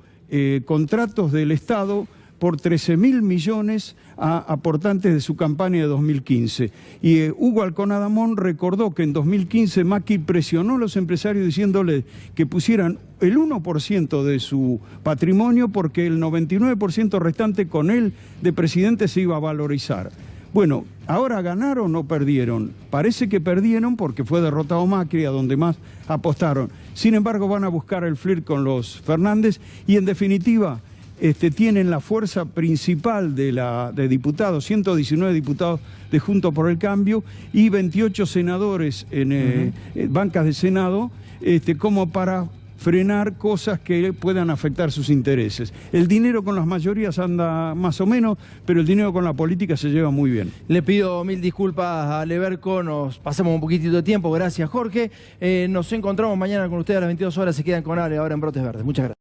contratos del Estado por 13.000 millones a aportantes de su campaña de 2015. Y Hugo Alconadamón recordó que en 2015 Macri presionó a los empresarios diciéndoles que pusieran el 1% de su patrimonio porque el 99% restante con él de presidente se iba a valorizar. Bueno, ahora ganaron o perdieron. Parece que perdieron porque fue derrotado Macri, a donde más apostaron. Sin embargo, van a buscar el flirt con los Fernández y en definitiva tienen la fuerza principal de diputados, 119 diputados de Juntos por el Cambio y 28 senadores en bancas de Senado, como para frenar cosas que puedan afectar sus intereses. El dinero con las mayorías anda más o menos, pero el dinero con la política se lleva muy bien. Le pido 1000 disculpas a Leberco, nos pasamos un poquitito de tiempo, gracias Jorge. Nos encontramos mañana con ustedes a las 22 horas, se quedan con Ale ahora en Brotes Verdes. Muchas gracias.